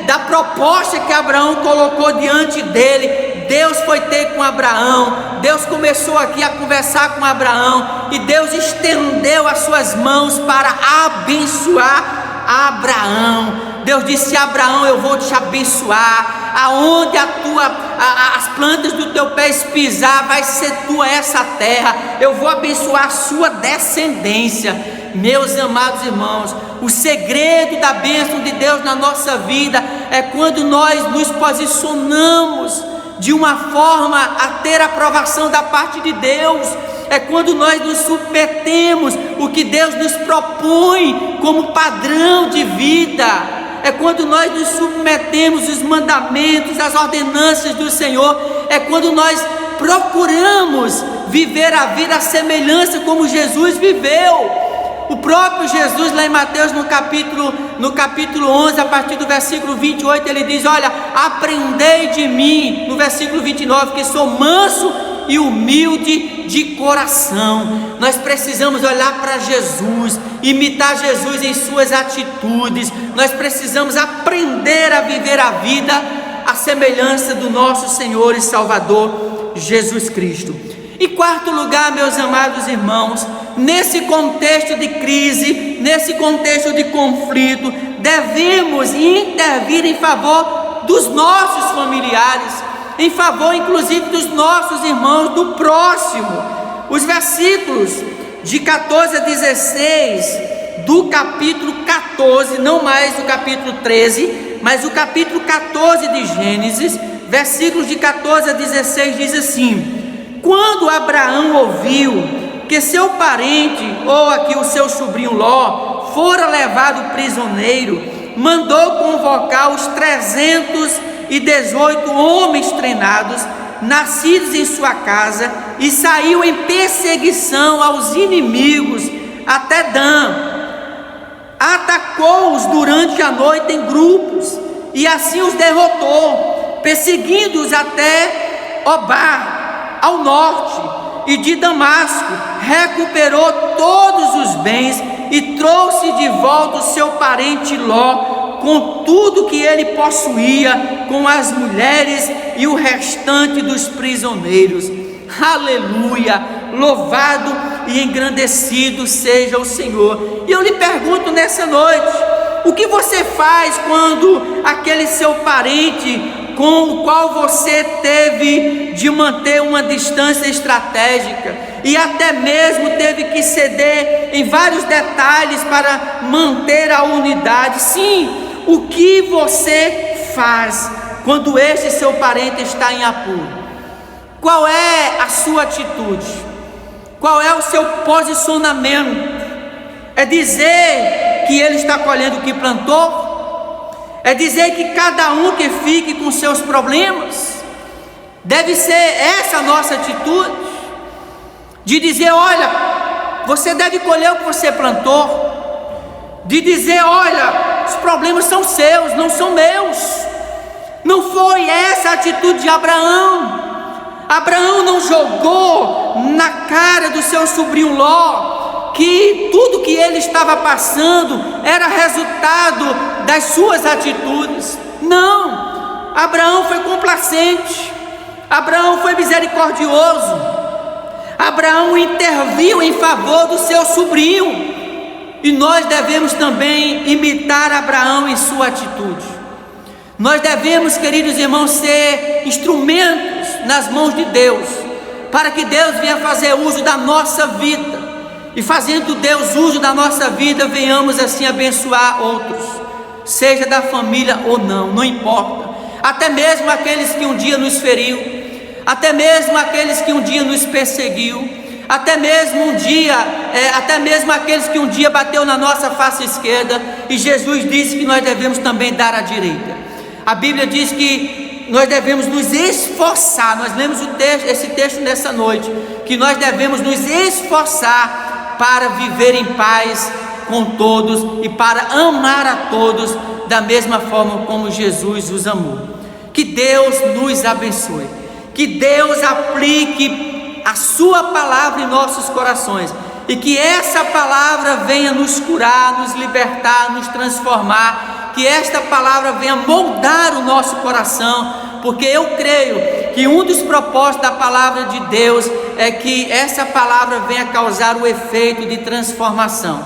da proposta que Abraão colocou diante dele, Deus foi ter com Abraão. Deus começou aqui a conversar com Abraão, e Deus estendeu as suas mãos para abençoar Abraão. Deus disse: Abraão, eu vou te abençoar. Aonde as plantas do teu pé pisar, vai ser tua essa terra. Eu vou abençoar a sua descendência. Meus amados irmãos, o segredo da bênção de Deus na nossa vida é quando nós nos posicionamos de uma forma a ter aprovação da parte de Deus. É quando nós nos submetemos o que Deus nos propõe como padrão de vida. É quando nós nos submetemos os mandamentos, as ordenanças do Senhor. É quando nós procuramos viver a vida à semelhança como Jesus viveu. O próprio Jesus, lá em Mateus, no capítulo 11, a partir do versículo 28, ele diz: olha, aprendei de mim, no versículo 29, que sou manso e humilde de coração. Nós precisamos olhar para Jesus, imitar Jesus em suas atitudes. Nós precisamos aprender a viver a vida à semelhança do nosso Senhor e Salvador Jesus Cristo. Em quarto lugar, meus amados irmãos, nesse contexto de crise, nesse contexto de conflito, devemos intervir em favor dos nossos familiares, em favor inclusive dos nossos irmãos, do próximo. Os versículos de 14 a 16 do capítulo 14, não mais do capítulo 13, mas o capítulo 14 de Gênesis, versículos de 14 a 16, diz assim: quando Abraão ouviu que seu parente, ou aqui o seu sobrinho Ló, fora levado prisioneiro, mandou convocar os 318 homens treinados, nascidos em sua casa, e saiu em perseguição aos inimigos até Dan. Atacou-os durante a noite em grupos, e assim os derrotou, perseguindo-os até Obar, ao norte, e de Damasco recuperou todos os bens e trouxe de volta o seu parente Ló, com tudo que ele possuía, com as mulheres e o restante dos prisioneiros. Aleluia! Louvado e engrandecido seja o Senhor. E eu lhe pergunto nessa noite: o que você faz quando aquele seu parente com o qual você teve de manter uma distância estratégica e até mesmo teve que ceder em vários detalhes para manter a unidade? Sim, o que você faz quando este seu parente está em apuro? Qual é a sua atitude? Qual é o seu posicionamento? É dizer que ele está colhendo o que plantou? É dizer que cada um que fique com seus problemas? Deve ser essa a nossa atitude? De dizer: olha, você deve colher o que você plantou. De dizer: olha, os problemas são seus, não são meus. Não foi essa a atitude de Abraão. Abraão não jogou na cara do seu sobrinho Ló que tudo que ele estava passando era resultado das suas atitudes. Não, Abraão foi complacente, Abraão foi misericordioso, Abraão interviu em favor do seu sobrinho. E nós devemos também imitar Abraão em sua atitude. Nós devemos, queridos irmãos, ser instrumentos nas mãos de Deus, para que Deus venha fazer uso da nossa vida, e fazendo Deus uso da nossa vida, venhamos assim abençoar outros, seja da família ou não, não importa. Até mesmo aqueles que um dia nos feriu, até mesmo aqueles que um dia nos perseguiu, até mesmo aqueles que um dia bateu na nossa face esquerda, e Jesus disse que nós devemos também dar à direita. A Bíblia diz que nós devemos nos esforçar. Nós lemos esse texto nessa noite, que nós devemos nos esforçar para viver em paz com todos e para amar a todos da mesma forma como Jesus os amou. Que Deus nos abençoe, que Deus aplique a sua palavra em nossos corações, e que essa palavra venha nos curar, nos libertar, nos transformar, que esta palavra venha moldar o nosso coração, porque eu creio que um dos propósitos da palavra de Deus é que essa palavra venha causar o efeito de transformação.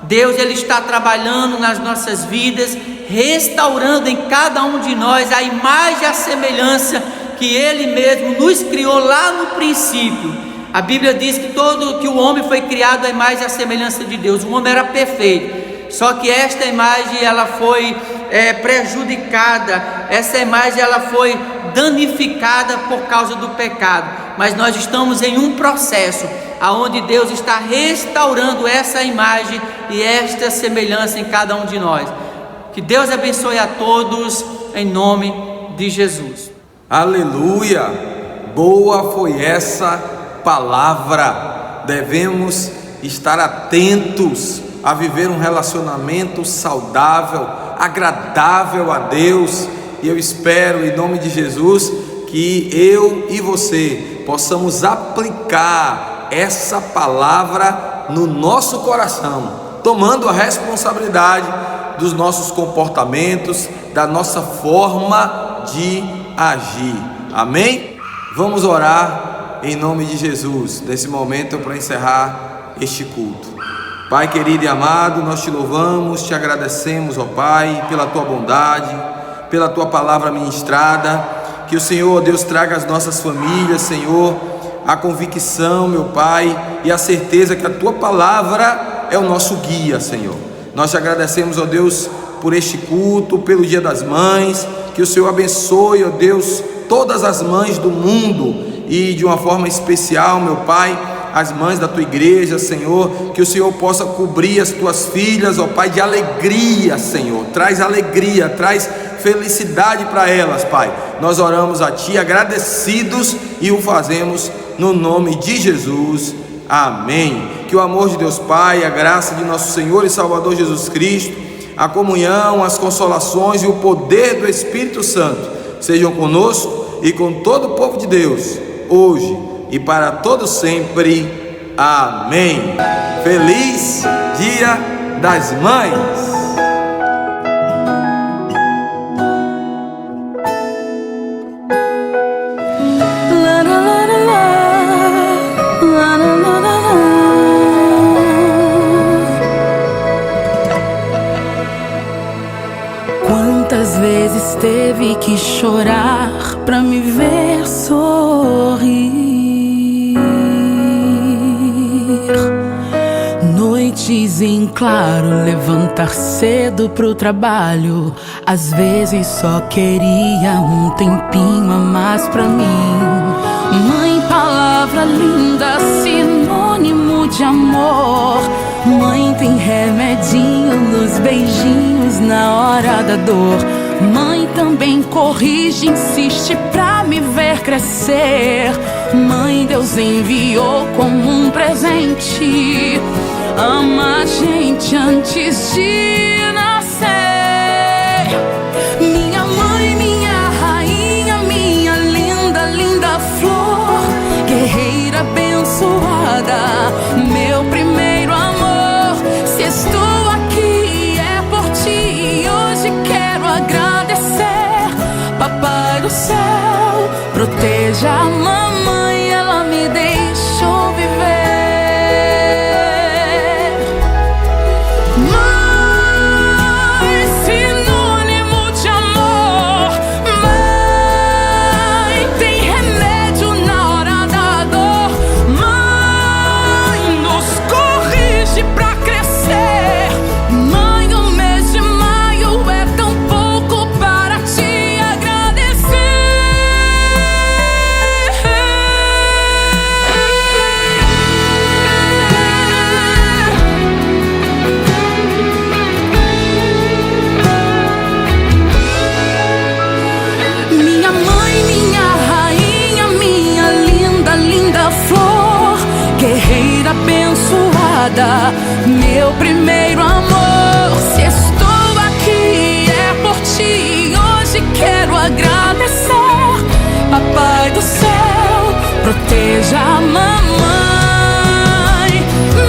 Deus, Ele está trabalhando nas nossas vidas, restaurando em cada um de nós a imagem e a semelhança que Ele mesmo nos criou lá no princípio. A Bíblia diz que o homem foi criado à imagem e à semelhança de Deus. O homem era perfeito, só que esta imagem ela foi prejudicada, essa imagem ela foi danificada por causa do pecado. Mas nós estamos em um processo aonde Deus está restaurando essa imagem e esta semelhança em cada um de nós. Que Deus abençoe a todos em nome de Jesus. Aleluia! Boa foi essa palavra. Devemos estar atentos a viver um relacionamento saudável, agradável a Deus. E eu espero, em nome de Jesus, que eu e você possamos aplicar essa palavra no nosso coração, tomando a responsabilidade dos nossos comportamentos, da nossa forma de agir. Amém? Vamos orar em nome de Jesus, nesse momento para encerrar este culto. Pai querido e amado, nós te louvamos, te agradecemos, ó Pai, pela tua bondade, pela tua palavra ministrada. Que o Senhor, ó Deus, traga às nossas famílias, Senhor, a convicção, meu Pai, e a certeza que a tua palavra é o nosso guia, Senhor. Nós te agradecemos, ó Deus, por este culto, pelo Dia das Mães. Que o Senhor abençoe, ó Deus, todas as mães do mundo, e de uma forma especial, meu Pai, as mães da tua igreja, Senhor. Que o Senhor possa cobrir as tuas filhas, ó Pai, de alegria, Senhor. Traz alegria, traz felicidade para elas, Pai. Nós oramos a Ti agradecidos e o fazemos no nome de Jesus. Amém. Que o amor de Deus Pai, a graça de nosso Senhor e Salvador Jesus Cristo, a comunhão, as consolações e o poder do Espírito Santo sejam conosco e com todo o povo de Deus, hoje e para todos sempre. Amém. Feliz Dia das Mães. La la la la la la la la la. vezes teve que chorar pra me ver sorrir. Noites em claro, levantar cedo pro trabalho. Às vezes só queria um tempinho a mais pra mim. Mãe, palavra linda, sinônimo de amor. Mãe tem remedinho nos beijinhos na hora da dor. Mãe também corrige, insiste pra me ver crescer. Mãe, Deus enviou como um presente. Ama a gente antes de nascer. Minha mãe, minha rainha, minha linda, linda flor. Guerreira abençoada, meu primeiro amor. Se estou aqui é por ti, hoje quero agradecer. Papai do céu, proteja a mamãe, ela me deixou viver. Abençoada, meu primeiro amor. Se estou aqui é por ti, hoje quero agradecer. Papai do céu, proteja a mamãe.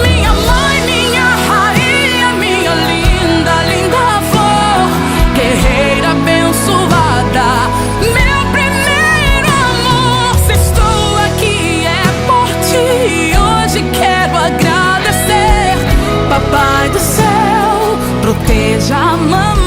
Minha mãe, minha rainha, minha linda, linda flor. Guerreira abençoada, meu primeiro amor. Se estou aqui é por ti, hoje quero agradecer. Papai do céu, proteja a mamãe.